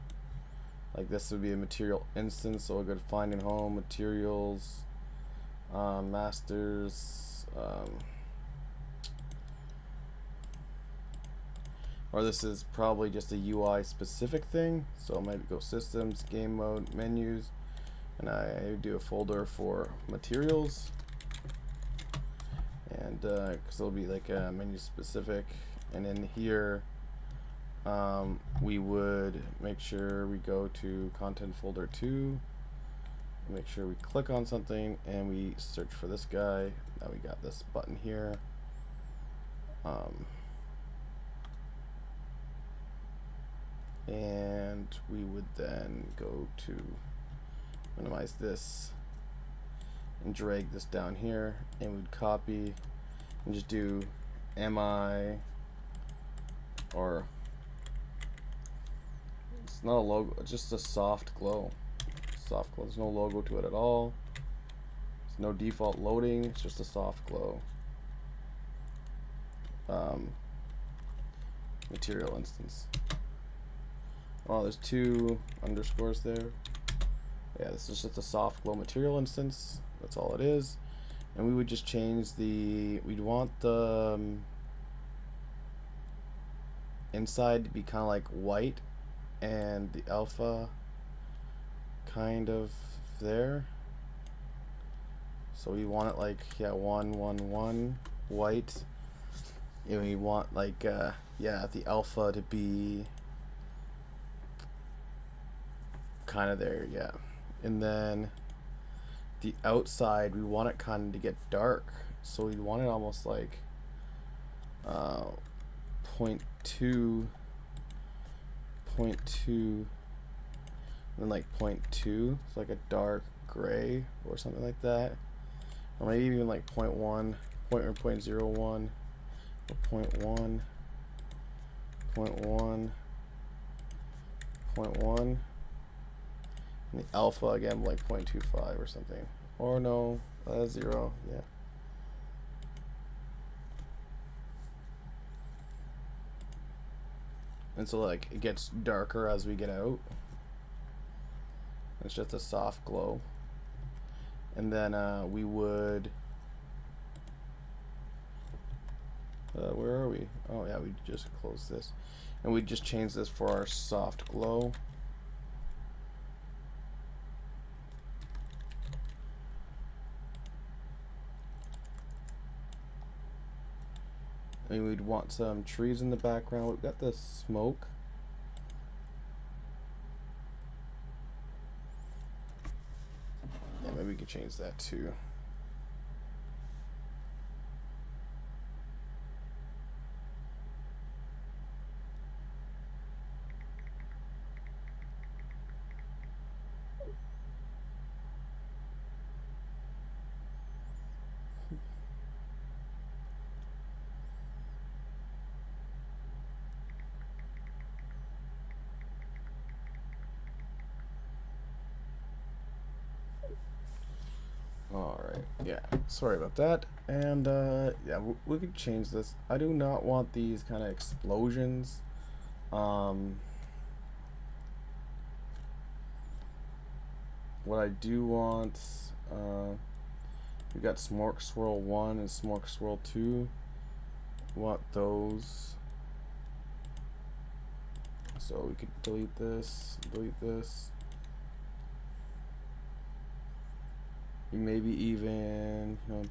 like, this would be a material instance, so I'll go to find and home, materials, masters, or this is probably just a UI specific thing, so I might go systems, game mode, menus, and I do a folder for materials. And because it'll be like menu specific, and in here we would make sure we go to content folder 2, make sure we click on something and we search for this guy. Now we got this button here, and we would then go to minimize this and drag this down here, and we'd copy and just do mi, or it's not a logo, it's just a soft glow. There's no logo to it at all. There's no default loading, it's just a soft glow. Material instance. Oh, there's 2 underscores there. Yeah, this is just a soft glow material instance. That's all it is. And we would just change the, we'd want the inside to be kind of like white and the alpha kind of there. So we want it like, yeah, 1 1 1 white. And we want like yeah, the alpha to be kind of there, yeah. And then the outside, we want it kind of to get dark, so we want it almost like 0.2, and then like 0.2, it's like a dark gray or something like that, or maybe even like 0.1, or 0.01, or 0.1, 0.1, 0.1. And the alpha again like 0.25 or something, or no, 0, yeah. And so like it gets darker as we get out. It's just a soft glow. And then we would where are we? Oh yeah, we just closed this, and we just change this for our soft glow. And we'd want some trees in the background. We've got the smoke. Yeah, maybe we could change that too. Alright, yeah, sorry about that. And yeah, we could change this. I do not want these kind of explosions. What I do want, we got Smoke Swirl 1 and Smoke Swirl 2. Want those. So we could delete this, delete this. Maybe even, you know,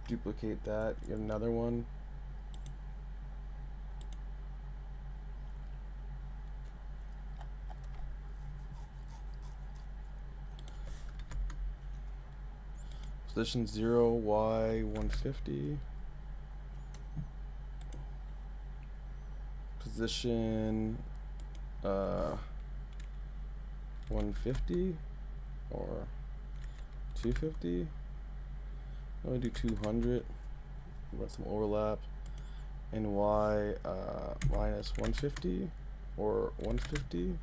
duplicate that, get another one. Position 0, Y 150. Position 150 or 250. Let me do 200. Want some overlap. And Y minus 150 or 150.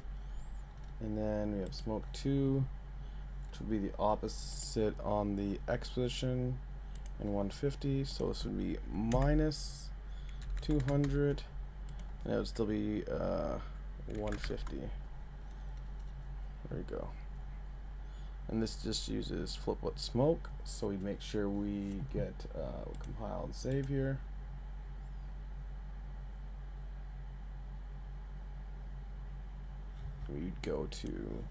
And then we have smoke 2, which would be the opposite on the X position, and 150. So this would be minus 200, and it would still be 150. There we go. And this just uses flip what smoke, so we make sure we get we'll compile and save here. We'd go to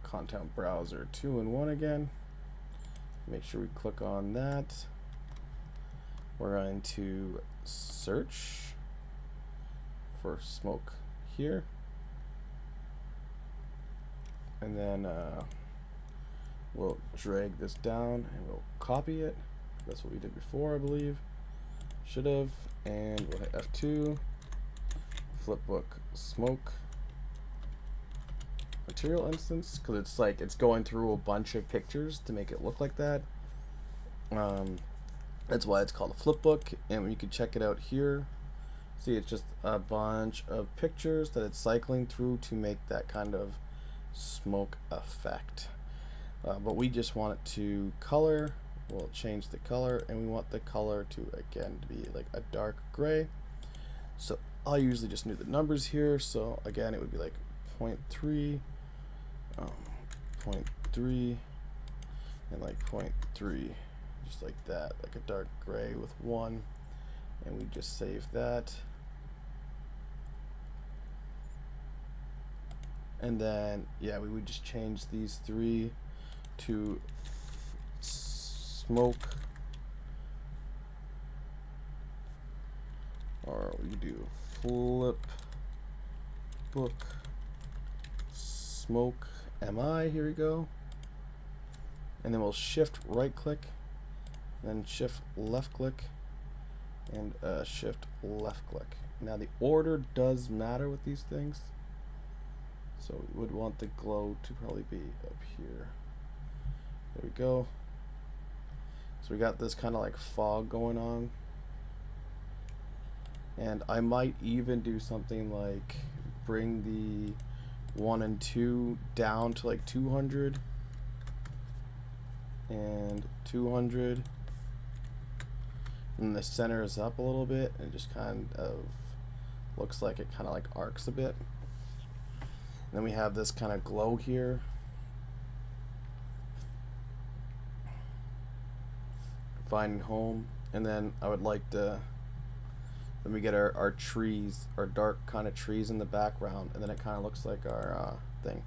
content browser 2 and 1 again. Make sure we click on that. We're going to search for smoke here. And then we'll drag this down and we'll copy it. That's what we did before, I believe. Should have. And we'll hit F2. Flipbook smoke material instance, because it's like it's going through a bunch of pictures to make it look like that. That's why it's called a flipbook, and you can check it out here. See, it's just a bunch of pictures that it's cycling through to make that kind of smoke effect. But we just want it to color. We'll change the color, and we want the color to again to be like a dark gray. So I'll usually just do the numbers here. So again, it would be like 0.3, 0.3, and like 0.3, just like that, like a dark gray with 1, and we just save that. And then, yeah, we would just change these 3 to smoke, or we could do flip book smoke MI. Here we go. And then we'll shift right click, then shift left click, and shift left click. Now the order does matter with these things. So we would want the glow to probably be up here. There we go. So we got this kind of like fog going on. And I might even do something like bring the 1 and 2 down to like 200 and 200. And the center is up a little bit, and it just kind of looks like it kind of like arcs a bit. Then we have this kind of glow here. Find home. And then I would like to, then we get our trees, our dark kind of trees in the background, and then it kind of looks like our thing.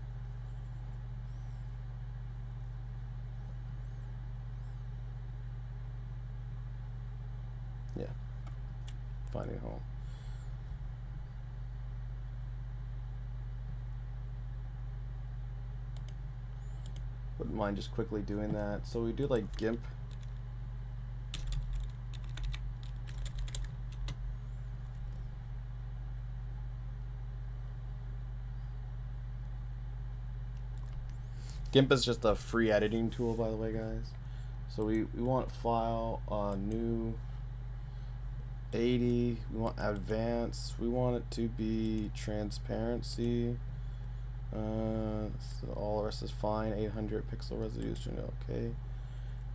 Yeah. Finding home. Wouldn't mind just quickly doing that. So we do like GIMP. GIMP is just a free editing tool, by the way, guys. So we want file, new, 80. We want advanced. We want it to be transparency. So all the rest is fine. 800 pixel resolution. Okay.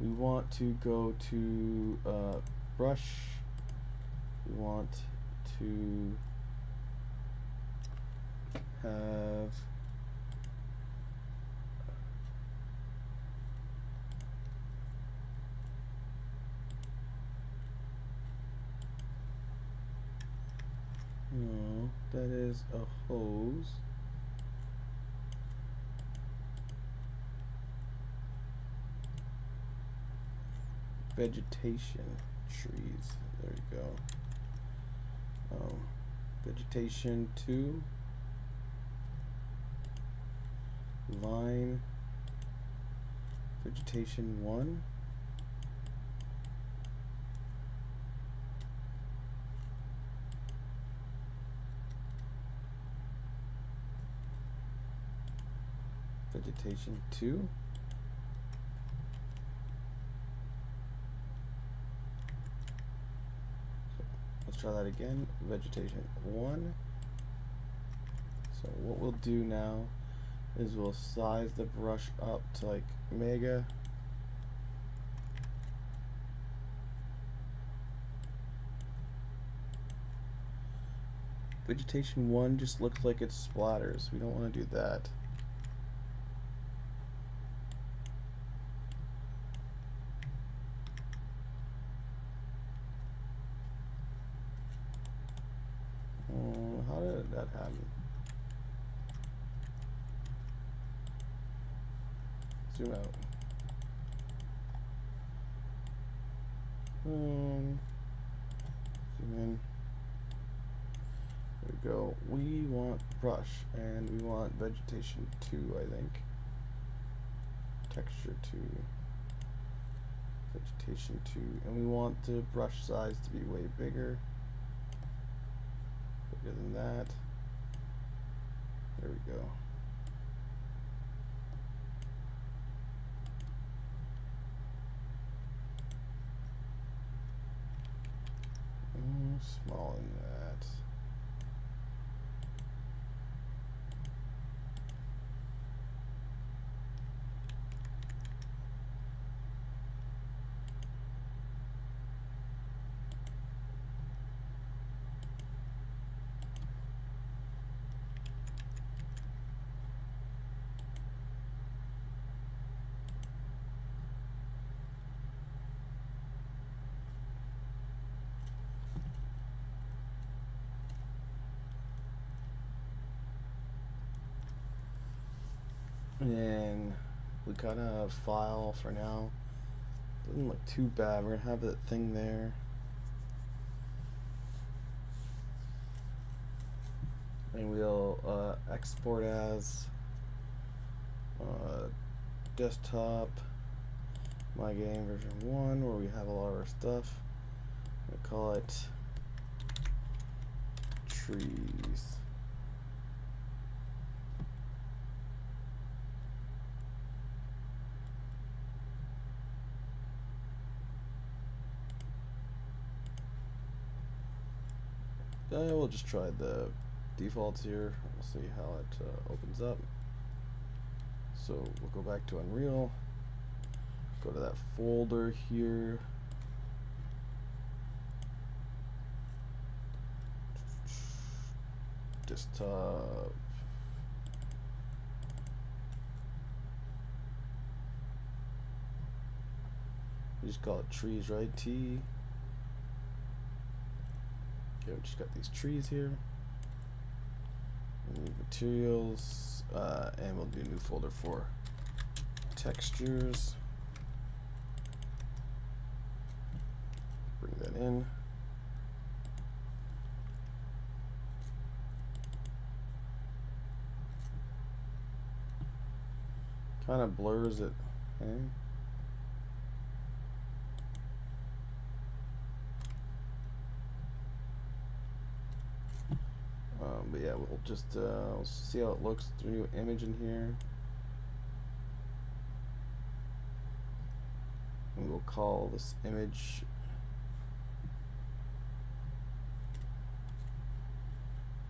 We want to go to brush. We want to have no, that is a hose. Vegetation trees. There you go. Vegetation 2. Line. Vegetation 1. Vegetation 2. Let's try that again. Vegetation 1. So what we'll do now is we'll size the brush up to like mega. Vegetation 1 just looks like it splatters. We don't want to do that. How did that happen? Zoom out. Zoom in. There we go. We want brush and we want vegetation 2, I think. Texture 2. Vegetation 2. And we want the brush size to be way bigger. Bigger than that. There we go. Smaller than that. And we got a file for now. Doesn't look too bad. We're gonna have that thing there. And we'll export as desktop my game version 1 where we have a lot of our stuff. We call it trees. We'll just try the defaults here. We'll see how it opens up. So we'll go back to Unreal, go to that folder here, desktop, we just call it trees, right? T. Okay, we just got these trees here. We need materials, and we'll do a new folder for textures. Bring that in. Kind of blurs it. Okay. But yeah, we'll just we'll see how it looks. New image in here, and we'll call this image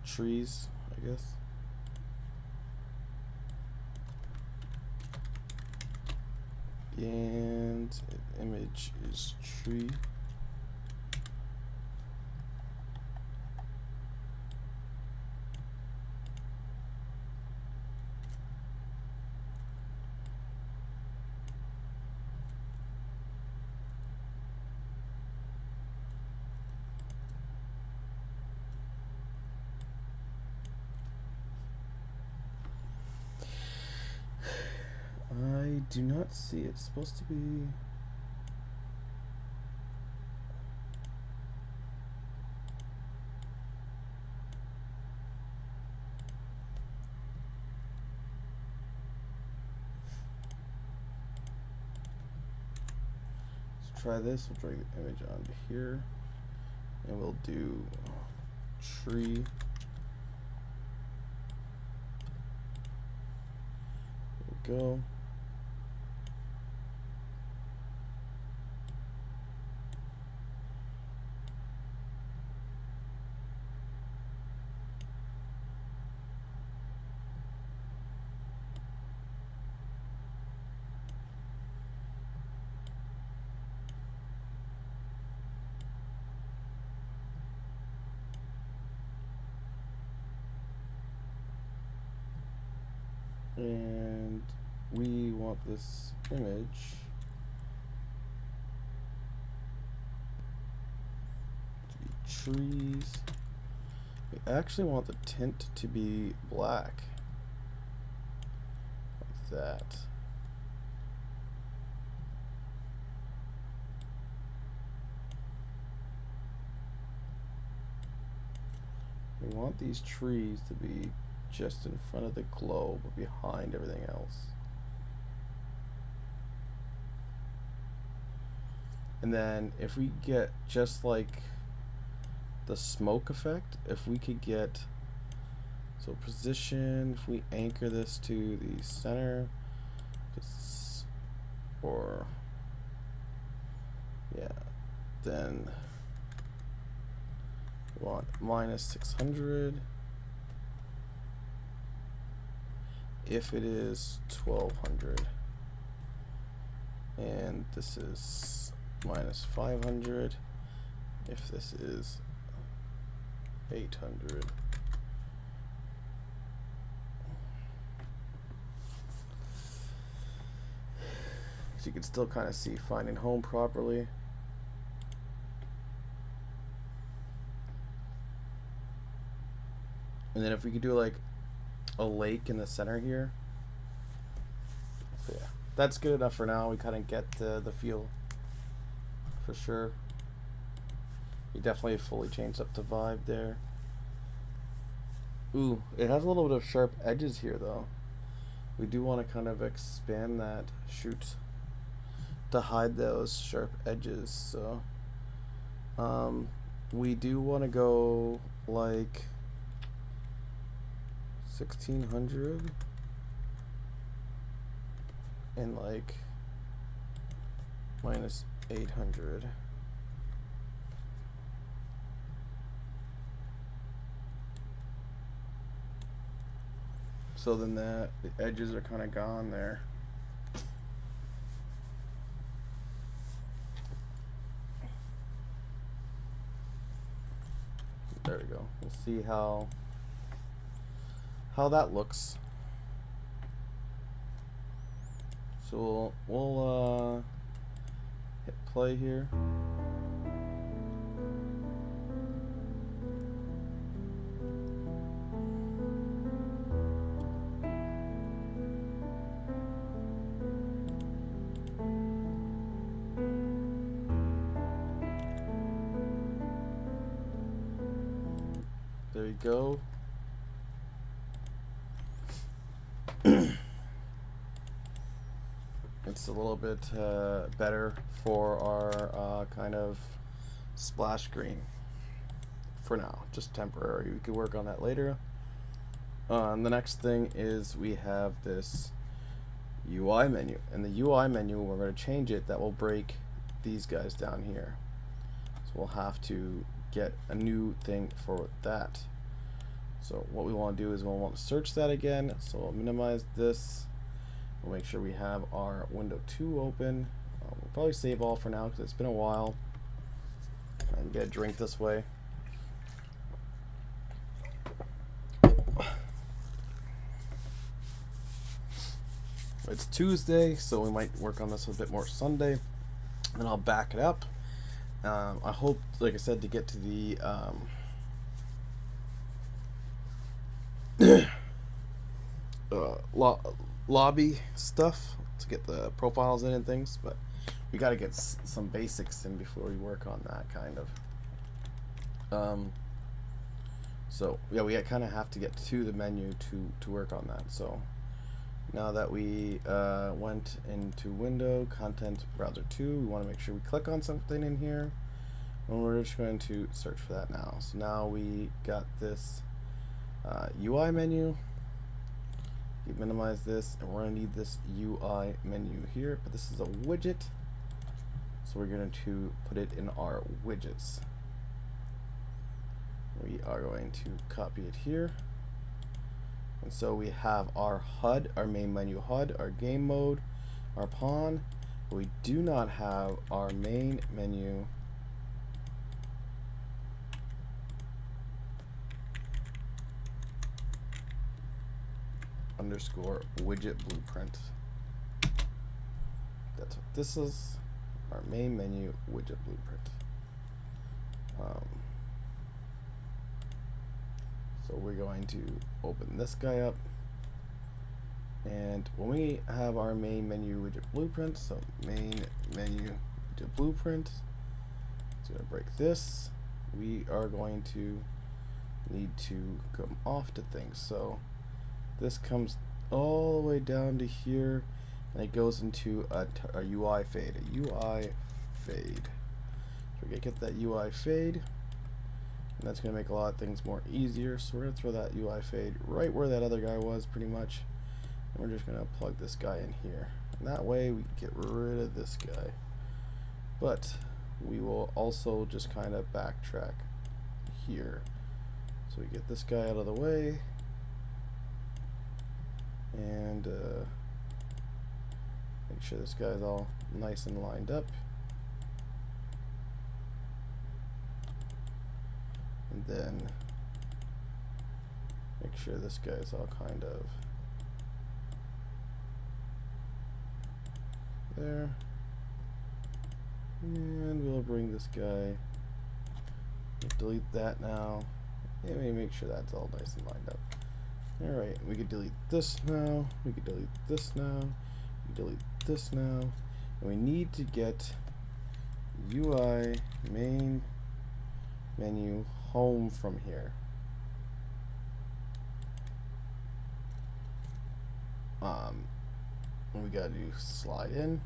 trees, I guess. and image is tree. I do not see it. It's supposed to be. Let's try this. We'll drag the image onto here, and we'll do tree. There we go. And we want this image to be trees. We actually want the tint to be black, like that. We want these trees to be just in front of the globe, but behind everything else. And then if we get just like the smoke effect, if we could get, so position, if we anchor this to the center, just, or yeah, then we want -600. If it is 1200, and this is -500, if this is 800. So you can still kind of see finding home properly. And then if we could do like a lake in the center here. So yeah, that's good enough for now. We kind of get the feel for sure. You definitely fully changed up the vibe there. Ooh, it has a little bit of sharp edges here though. We do want to kind of expand that shoot to hide those sharp edges. So we do want to go like 1600 and like -800. So then the edges are kind of gone there. There we go. We'll see how that looks. So we'll hit play here. There you go. It's a little bit better for our kind of splash screen for now, just temporary. We could work on that later. And the next thing is we have this UI menu, and the UI menu, we're going to change it. That will break these guys down here, so we'll have to get a new thing for that. So what we want to do is we'll want to search that again, so we'll minimize this, We'll make sure we have our window 2 open. We'll probably save all for now because it's been a while. I can get a drink this way. It's Tuesday, so we might work on this a bit more Sunday. Then I'll back it up. I hope, like I said, to get to the lobby stuff to get the profiles in and things, but we got to get some basics in before we work on that kind of. So yeah, we kind of have to get to the menu to work on that. So now that we went into Window, Content Browser 2, we want to make sure we click on something in here, and we're just going to search for that now. So now we got this UI menu. You minimize this, and we're going to need this UI menu here, but this is a widget, so we're going to put it in our widgets. We are going to copy it here. And so we have our HUD, our main menu HUD, our game mode, our pawn. But we do not have our main menu underscore widget blueprint. That's what this is, our main menu widget blueprint. So we're going to open this guy up, and when we have our main menu widget blueprint, so main menu widget blueprint, it's going to break this. We are going to need to come off to things. So this comes all the way down to here, and it goes into a UI fade. A UI fade. So we're going to get that UI fade. And that's going to make a lot of things more easier. So we're going to throw that UI fade right where that other guy was, pretty much. And we're just going to plug this guy in here. And that way we get rid of this guy. But we will also just kind of backtrack here. So we get this guy out of the way. And make sure this guy's all nice and lined up. And then make sure this guy's all kind of there. And we'll bring this guy, delete that now, and we make sure that's all nice and lined up. Alright, we could delete this now, we could delete this now, we could delete this now, and we need to get UI main menu home from here. We gotta do slide in,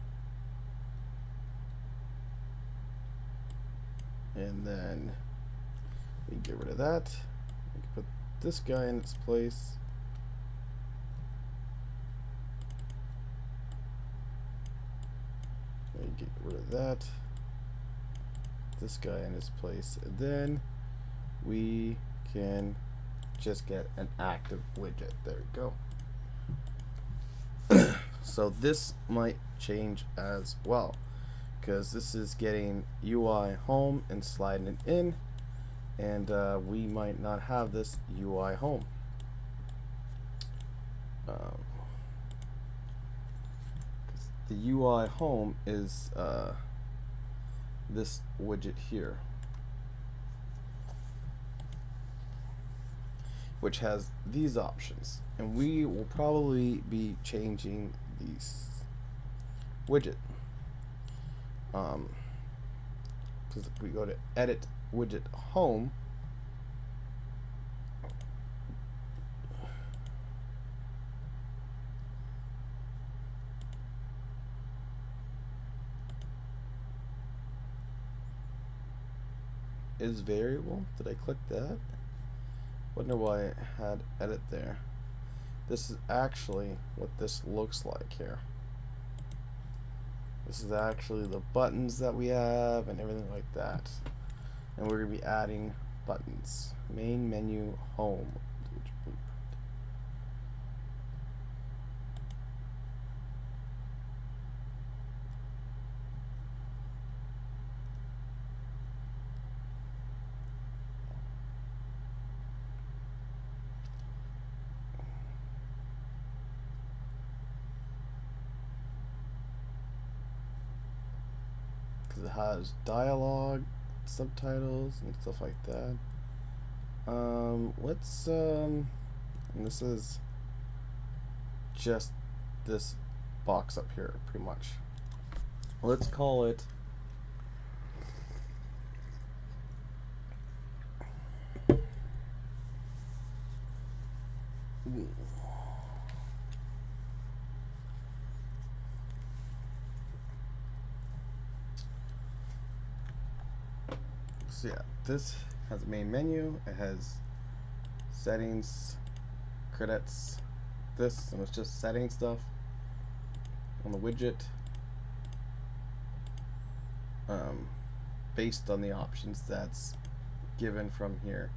and then we get rid of that. We can put this guy in its place. We get rid of that. This guy in his place, and then we can just get an active widget. There we go. So this might change as well, because this is getting UI home and sliding it in, and we might not have this UI home. The UI home is this widget here, which has these options, and we will probably be changing these widget, because if we go to edit widget home, is variable. Did I click that? Wonder why it had edit there. This is actually what this looks like here. This is actually the buttons that we have and everything like that. And we're going to be adding buttons. Main menu home. it has dialogue, subtitles, and stuff like that. And this is just this box up here, pretty much. Let's call it so yeah, this has a main menu, it has settings, credits, this, and it's just setting stuff on the widget based on the options that's given from here.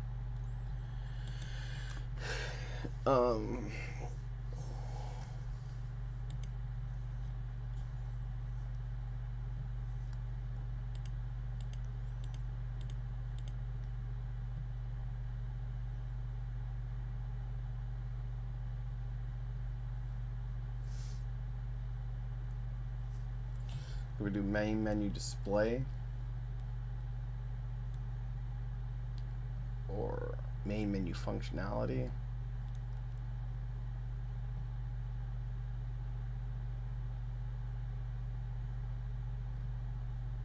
We do main menu display or main menu functionality.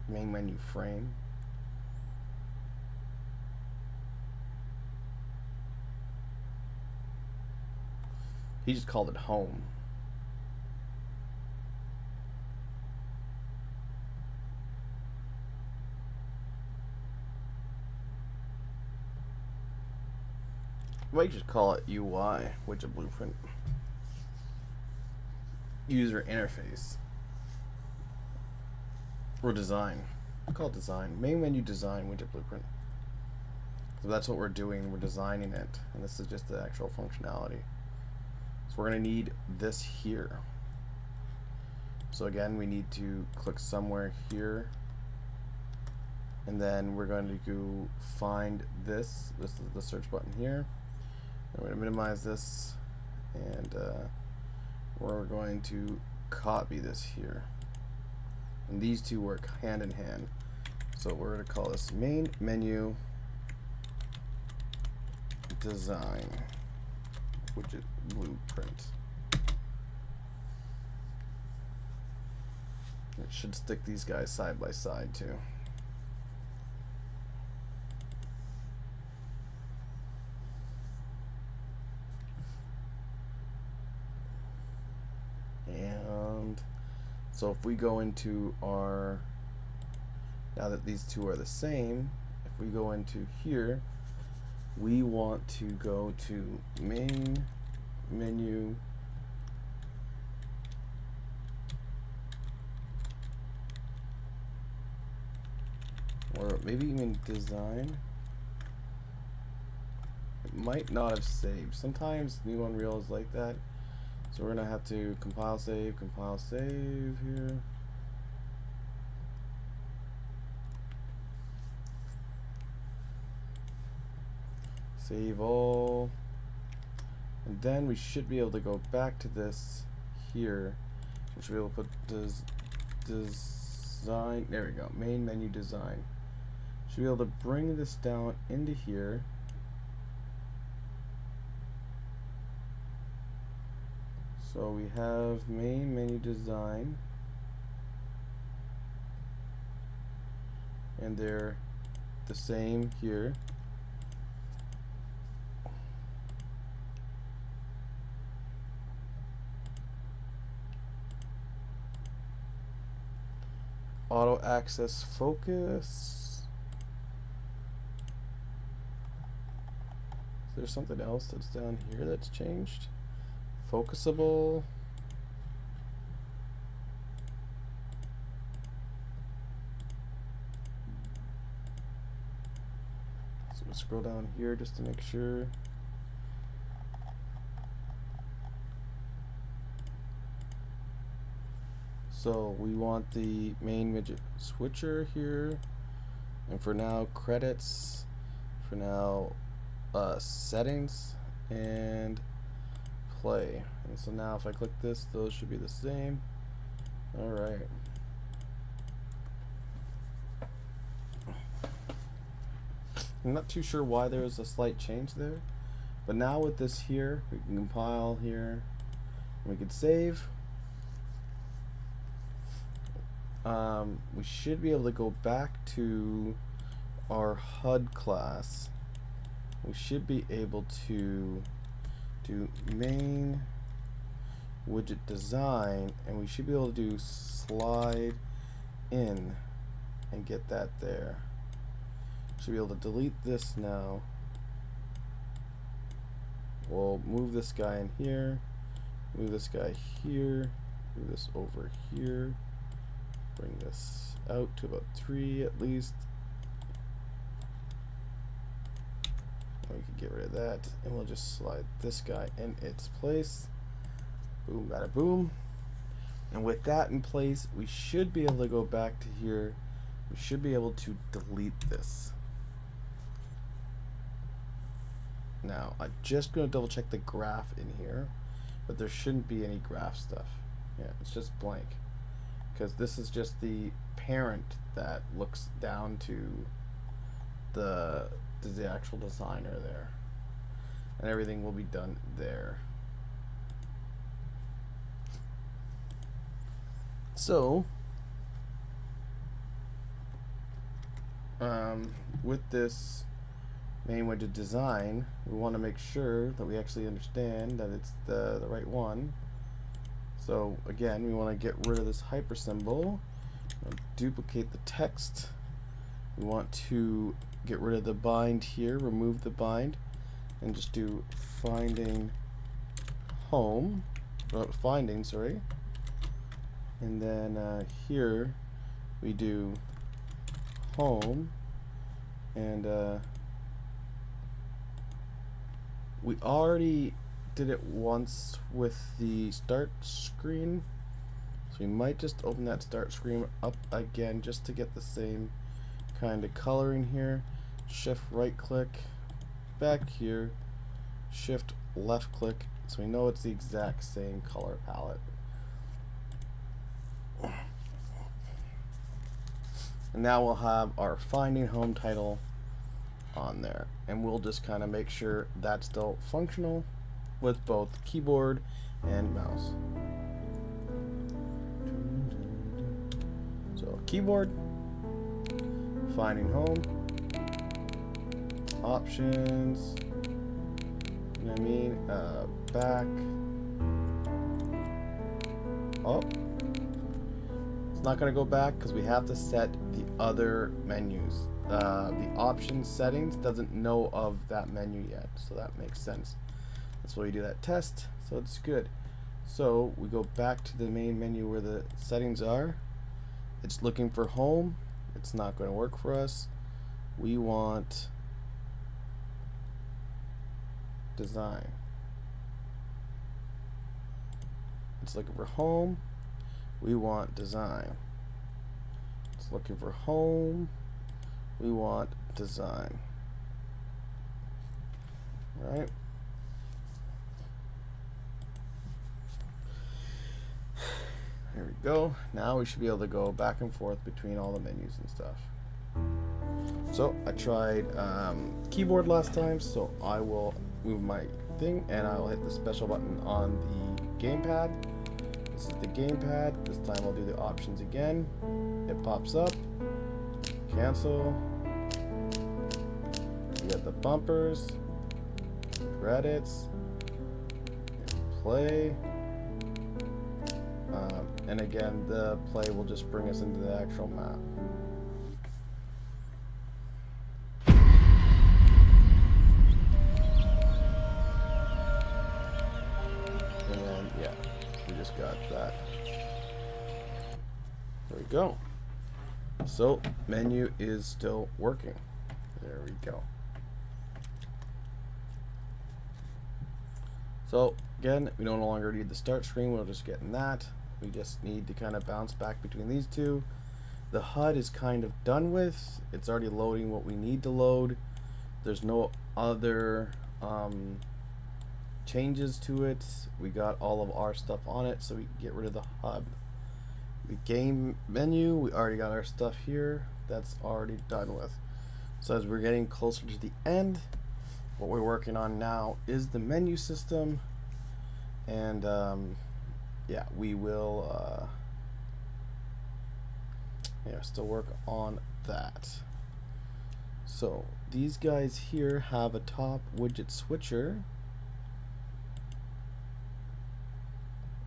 Main menu frame. He just called it home. Might just call it UI, widget blueprint. User interface. Or design. I'll call it design. Main menu design, widget blueprint. So that's what we're doing, we're designing it. And this is just the actual functionality. So we're going to need this here. So again, we need to click somewhere here. And then we're going to go find this. This is the search button here. I'm going to minimize this, and we're going to copy this here. And these two work hand in hand. So we're going to call this main menu design widget blueprint. It should stick these guys side by side too. So if we go into our, now that these two are the same, if we go into here, we want to go to main menu or maybe even design. It might not have saved. Sometimes new Unreal is like that. So we're going to have to compile save here. Save all. And then we should be able to go back to this here. We should be able to put design, there we go, main menu design. Should be able to bring this down into here. So we have main menu design, and they're the same here. Auto access focus. Is there something else that's down here that's changed? Focusable. So we'll scroll down here just to make sure. So we want the main widget switcher here, and for now credits, for now settings, and play. And so now if I click this, those should be the same. Alright. I'm not too sure why there was a slight change there, but now with this here, we can compile here, we could save. We should be able to go back to our HUD class. We should be able to do main widget design, and we should be able to do slide in and get that there. Should be able to delete this now. We'll move this guy in here, move this guy here, move this over here, bring this out to about 3 at least. We can get rid of that, and we'll just slide this guy in its place. Boom, bada boom. And with that in place, we should be able to go back to here. We should be able to delete this. Now, I'm just going to double check the graph in here, but there shouldn't be any graph stuff. Yeah, it's just blank, because this is just the parent that looks down to the actual designer there, and everything will be done there. So with this main widget design, we want to make sure that we actually understand that it's the right one. So again, we want to get rid of this hyper symbol, duplicate the text. We want to get rid of the bind here, remove the bind, and just do finding home, finding, sorry. And then here we do home, and we already did it once with the start screen, so we might just open that start screen up again just to get the same kind of coloring here. Shift right click back here, shift left click, so we know it's the exact same color palette. And now we'll have our finding home title on there, and we'll just kind of make sure that's still functional with both keyboard and mouse. So keyboard, finding home, options, you know what I mean, back, up. It's not going to go back because we have to set the other menus. The options settings doesn't know of that menu yet, so that makes sense. That's why we do that test, so it's good. So we go back to the main menu where the settings are. It's looking for home. It's not going to work for us. We want design. It's looking for home. We want design. It's looking for home. We want design. Right? There we go. Now we should be able to go back and forth between all the menus and stuff. So I tried keyboard last time, so I will move my thing and I will hit the special button on the gamepad. This is the gamepad. This time I'll do the options again. It pops up. Cancel. You got the bumpers, credits, play. And again, the play will just bring us into the actual map. And then, yeah, we just got that. There we go. So, menu is still working. There we go. So, again, we no longer need the start screen. We'll just get in that. We just need to kind of bounce back between these two. The HUD is kind of done with. It's already loading what we need to load. There's no other changes to it. We got all of our stuff on it, so we can get rid of the hub. The game menu, we already got our stuff here. That's already done with. So as we're getting closer to the end, what we're working on now is the menu system, and yeah, we will still work on that. So these guys here have a top widget switcher,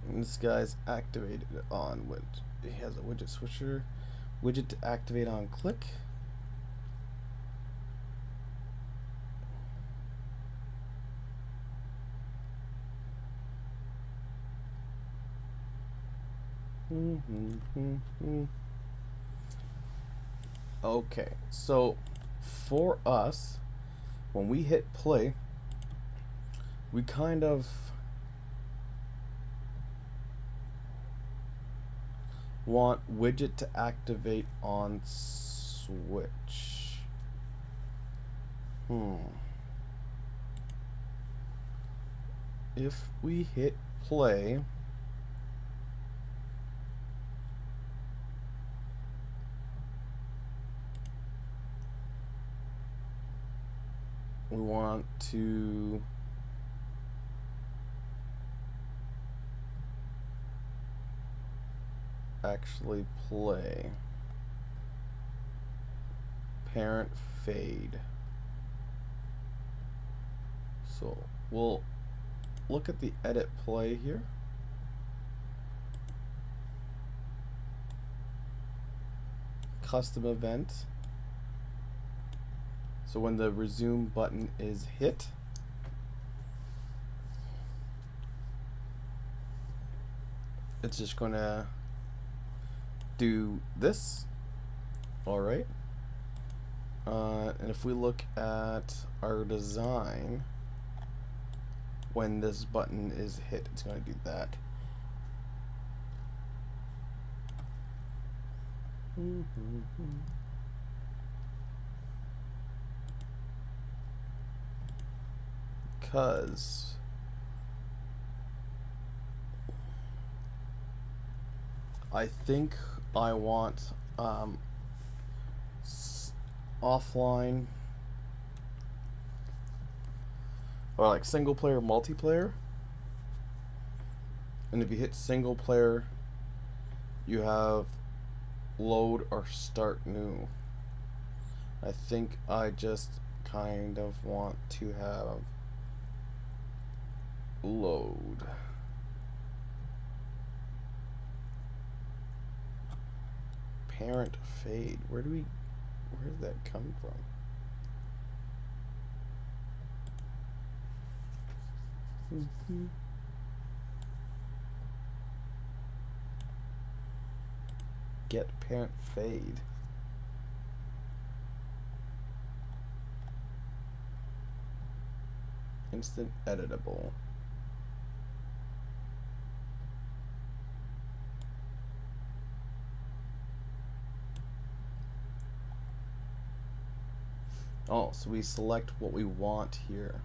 and this guy's activated on he has a widget switcher widget to activate on click. Okay, so for us, when we hit play, we kind of want widget to activate on switch. If we hit play, we want to actually play parent fade. So we'll look at the edit play here. Custom event. So when the resume button is hit, it's just gonna do this. All right. And if we look at our design, when this button is hit, it's going to do that. Because I think I want offline, or like single player, multiplayer. And if you hit single player, you have load or start new. I think I just kind of want to have load. Parent fade. Where did that come from? Get parent fade. Instant editable. Oh, so we select what we want here.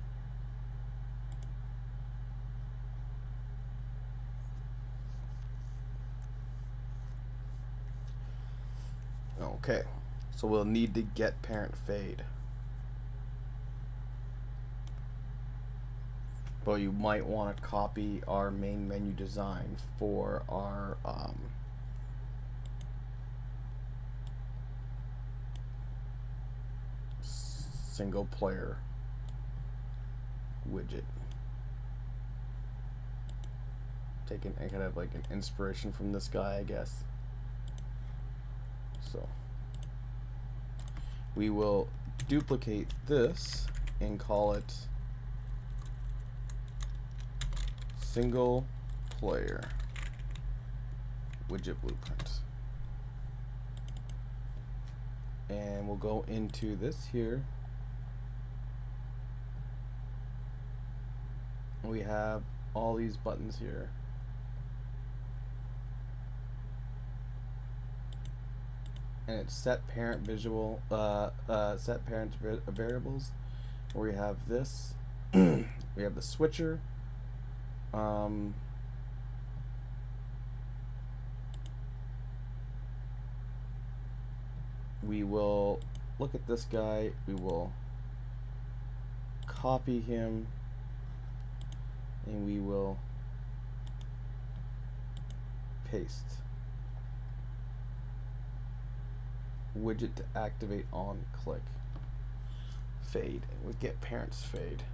Okay, so we'll need to get parent fade. But you might want to copy our main menu design for our single player widget. Taking kind of like an inspiration from this guy, I guess. So we will duplicate this and call it single player widget blueprint. And we'll go into this here. We have all these buttons here. And it's set parent visual, set parent variables, where we have this. We have the switcher. We will look at this guy, we will copy him, and we will paste. Widget to activate on click. Fade. And we get parents fade.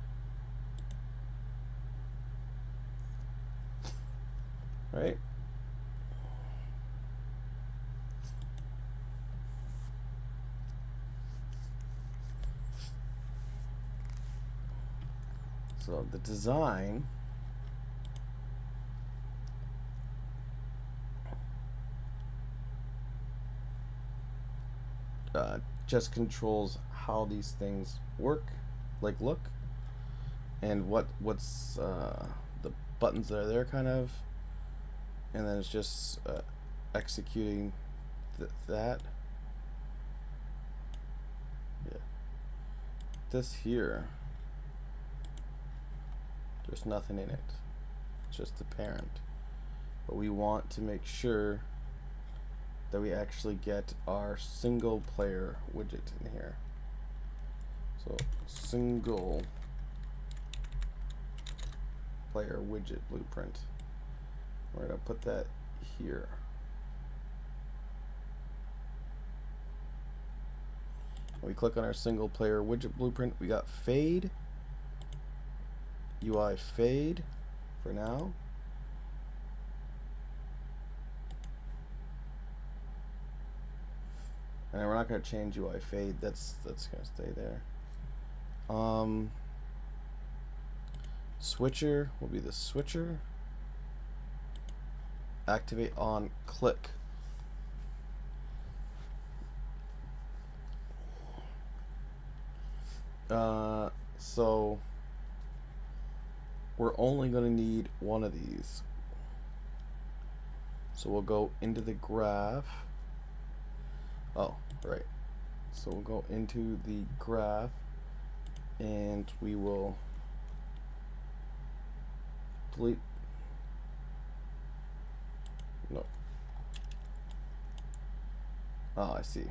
Right? So the design just controls how these things work, like look, and what's the buttons that are there, kind of, and then it's just executing that. Yeah. This here, there's nothing in it. It's just the parent. But we want to make sure that we actually get our single player widget in here. So single player widget blueprint. We're going to put that here. When we click on our single player widget blueprint, we got fade, UI fade for now. And we're not going to change UI fade. That's going to stay there. Switcher will be the switcher. Activate on click. So we're only going to need one of these. So we'll go into the graph. Oh, right. So we'll go into the graph and we will delete. No. Oh, I see.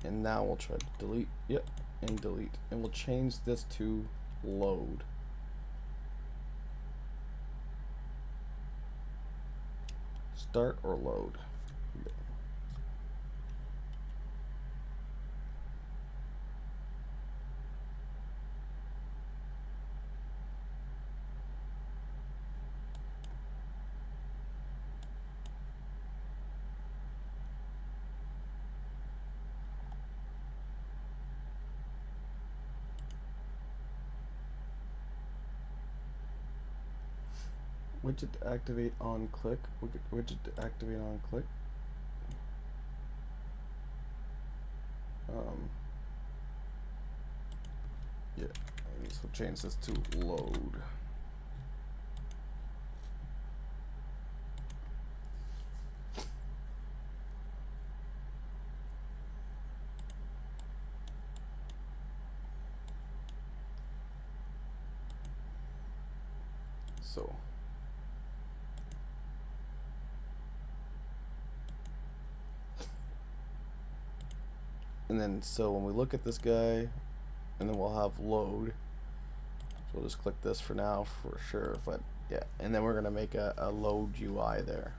And now we'll try to delete. Yep, and delete. And we'll change this to load. Start or load. Widget to activate on click. Widget to activate on click. Yeah, I guess we'll change this to load. So and then so when we look at this guy, and then we'll have load. So we'll just click this for now for sure. But yeah, and then we're gonna make a load UI there.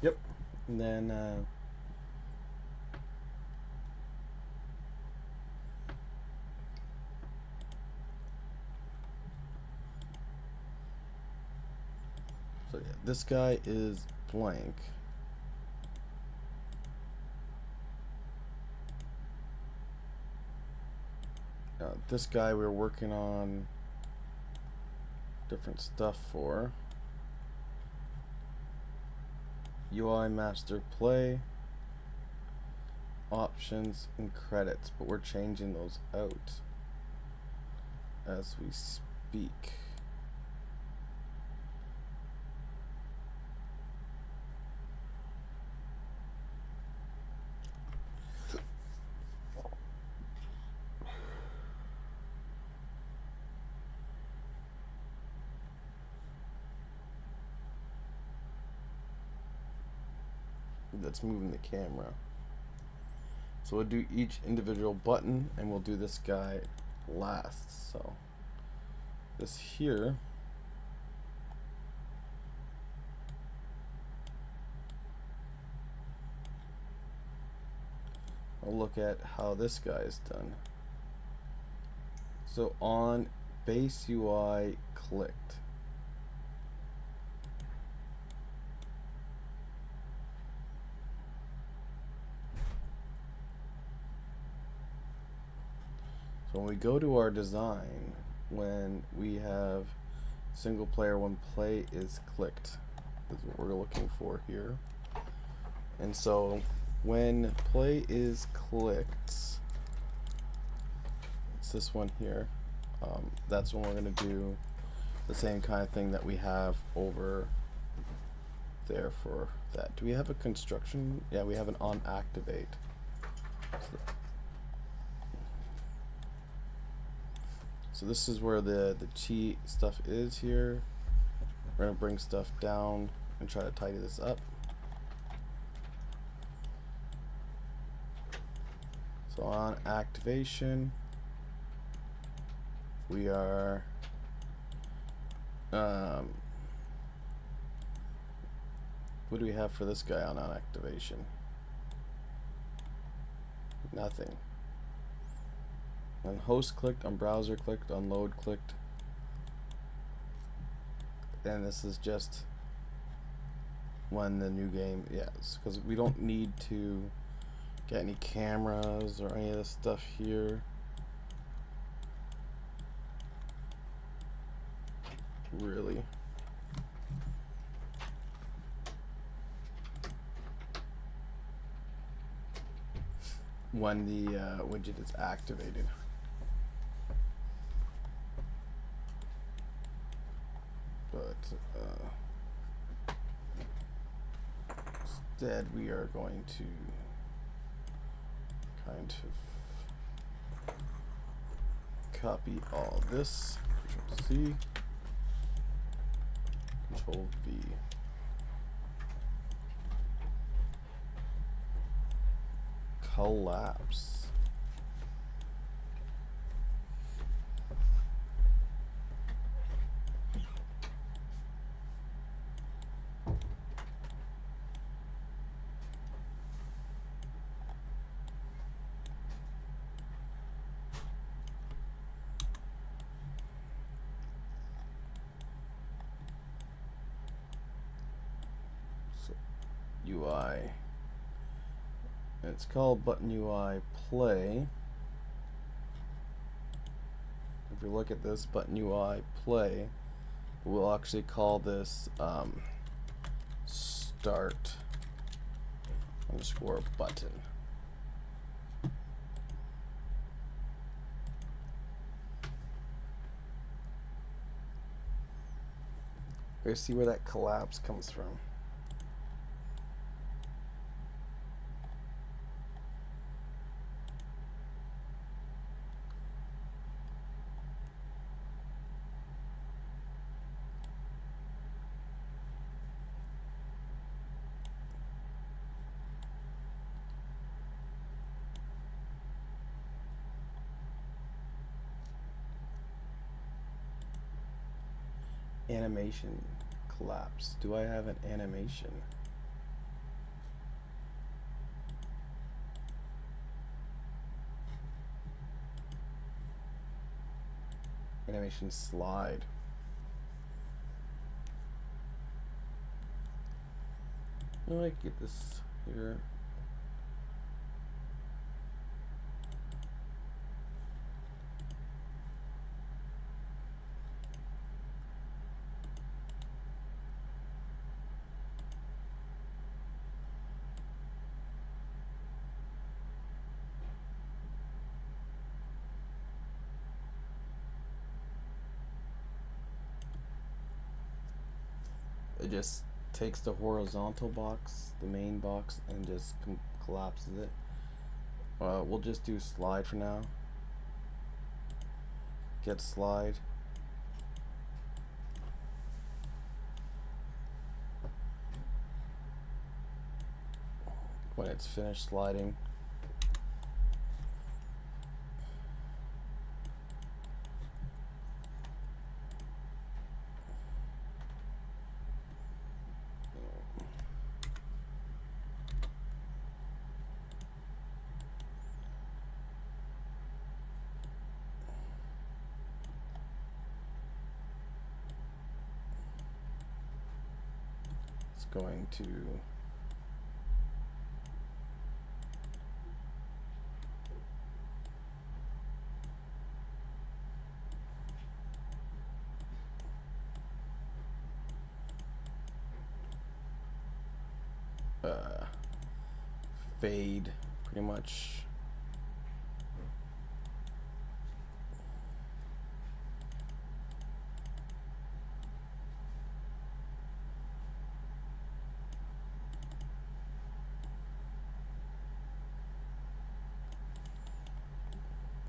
Yep. And then so yeah, this guy is blank. This guy we're working on different stuff for. UI master play. options and credits, but we're changing those out as we speak. That's moving the camera. So we'll do each individual button, and we'll do this guy last. So this here, I'll look at how this guy is done. So on base UI clicked. So when we go to our design, when we have single player when play is clicked, is what we're looking for here. And so when play is clicked, it's this one here. That's when we're going to do the same kind of thing that we have over there for that. Do we have a construction? Yeah, we have an on activate. So this is where the cheat stuff is here. We're going to bring stuff down and try to tidy this up. So on activation, we are what do we have for this guy on activation? Nothing. On host clicked, on browser clicked, on load clicked. And this is just when the new game, yes, because we don't need to get any cameras or any of this stuff here. Really. When the widget is activated. But instead we are going to kind of copy all this, Control C, Control V. Collapse. So UI. It's called button UI play. If you look at this button UI play, we'll actually call this start underscore button. Let's see where that collapse comes from. Animation collapse. Do I have an animation? Animation slide. I might get this here. it just takes the horizontal box, the main box, and just collapses it. We'll just do slide for now. Get slide. When it's finished sliding, it's going to fade pretty much.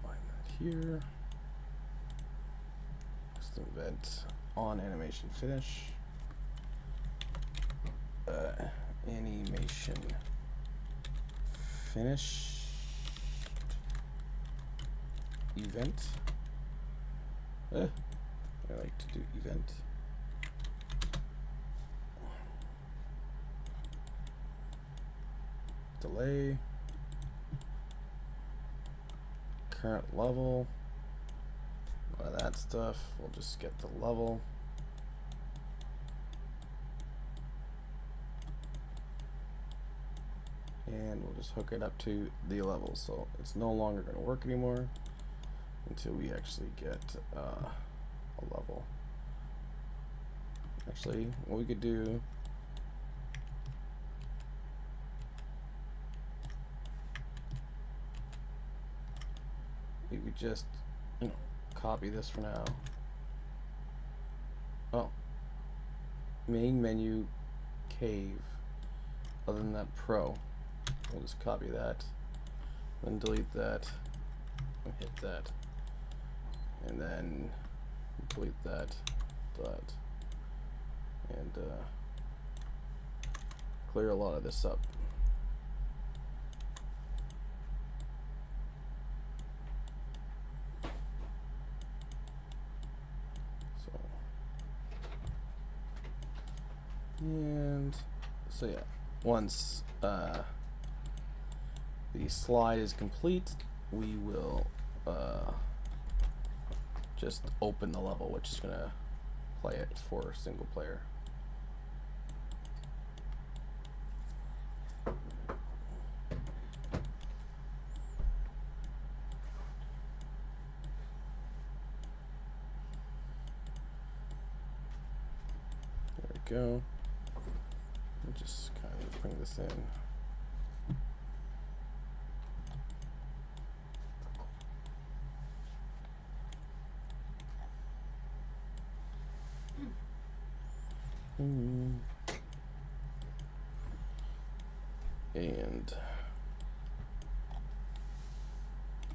Find that here. Custom event on animation finish. Animation finished event. I like to do event. Delay. Current level. All that stuff. We'll just get the level. And we'll just hook it up to the level, so it's no longer going to work anymore until we actually get a level. Actually, what we could do, we could just, copy this for now. Oh, main menu, cave. Other than that, pro. We'll just copy that, then delete that, and hit that, and then delete that, and clear a lot of this up. So, and so yeah, once the slide is complete, we will just open the level, which is going to play it for single player. There we go. I'll just kind of bring this in. And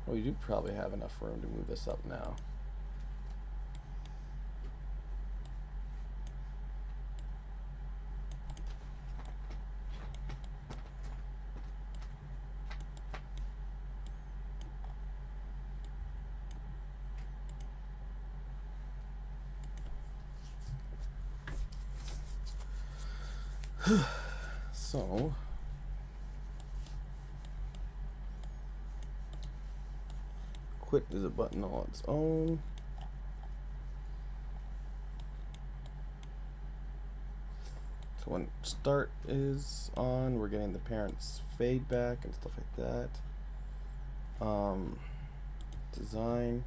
well, you do probably have enough room to move this up now. So quit is a button all its own. So when start is on, we're getting the parents fade back and stuff like that. Design,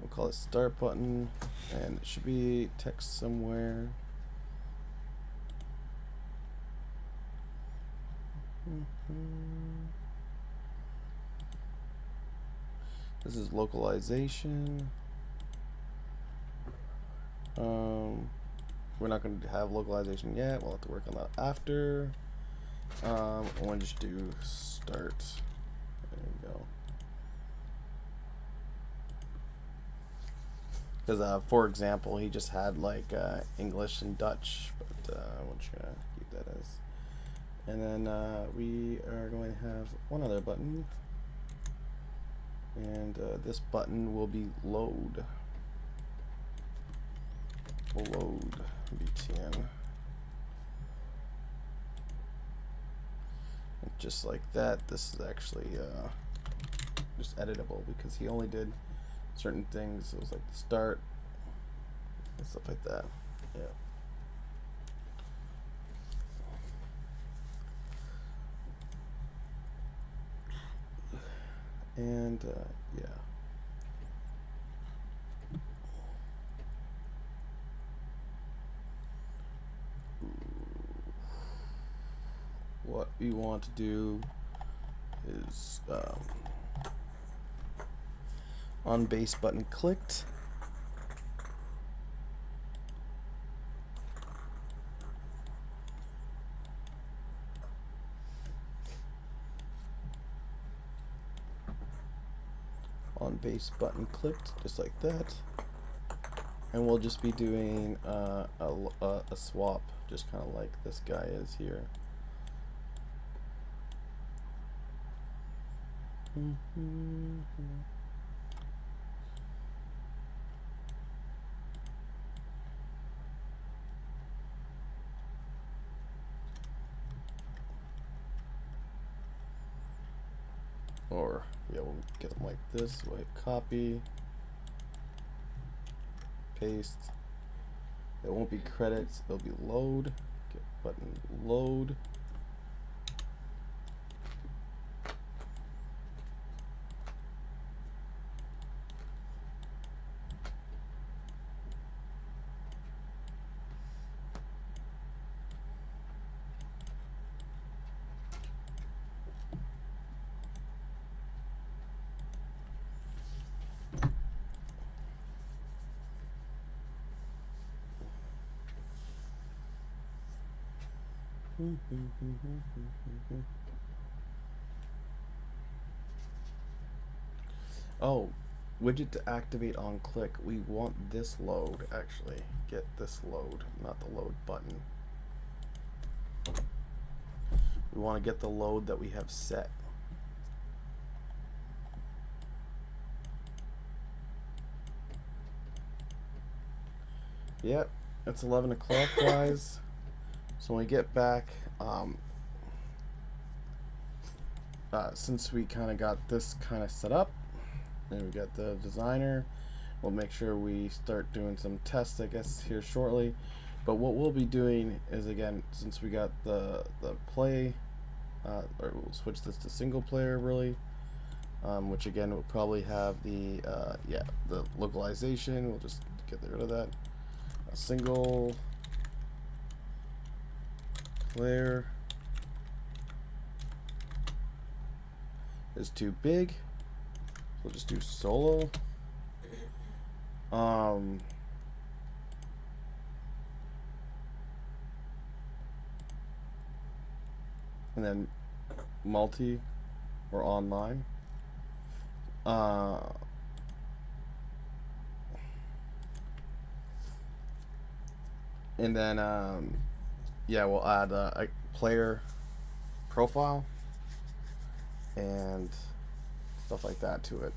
we'll call it start button, and it should be text somewhere. This is localization. we're not going to have localization yet. We'll have to work on that after. I want to just do start. There you go. Because, for example, he just had like English and Dutch, but we're just gonna keep that as. And then we are going to have one other button, and this button will be load. Load btn. And just like that, this is actually just editable because he only did certain things. It was like the start and stuff like that. Yeah. And yeah. What we want to do is on base button clicked, on base button clicked, just like that, and we'll just be doing a swap, just kind of like this guy is here. Or yeah, we'll get them like this. We'll hit copy, paste. It won't be credits, it'll be load. Get button load. Oh, widget to activate on click. We want this load actually. Get this load, not the load button. We want to get the load that we have set. Yep, it's 11 o'clock, guys. So when we get back, since we kind of got this kind of set up, and we got the designer, we'll make sure we start doing some tests, I guess, here shortly. But what we'll be doing is, again, since we got the play, or we'll switch this to single player, really, which again will probably have the the localization. We'll just get rid of that. A single player is too big. We'll just do solo. And then multi or online. And then yeah, we'll add a player profile and stuff like that to it.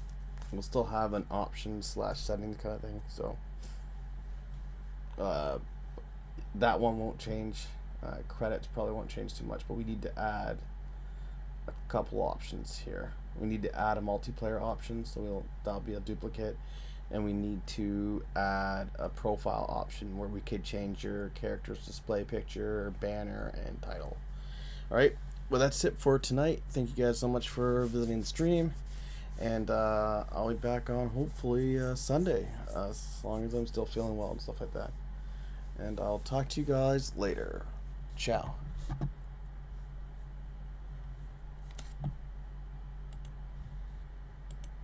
We'll still have an option slash setting kind of thing, so that one won't change. Credits probably won't change too much, but we need to add a couple options here. We need to add a multiplayer option, so that'll be a duplicate, and we need to add a profile option where we could change your character's display picture, banner, and title. Alright, well that's it for tonight. Thank you guys so much for visiting the stream, and I'll be back on hopefully Sunday, as long as I'm still feeling well and stuff like that. And I'll talk to you guys later. Ciao.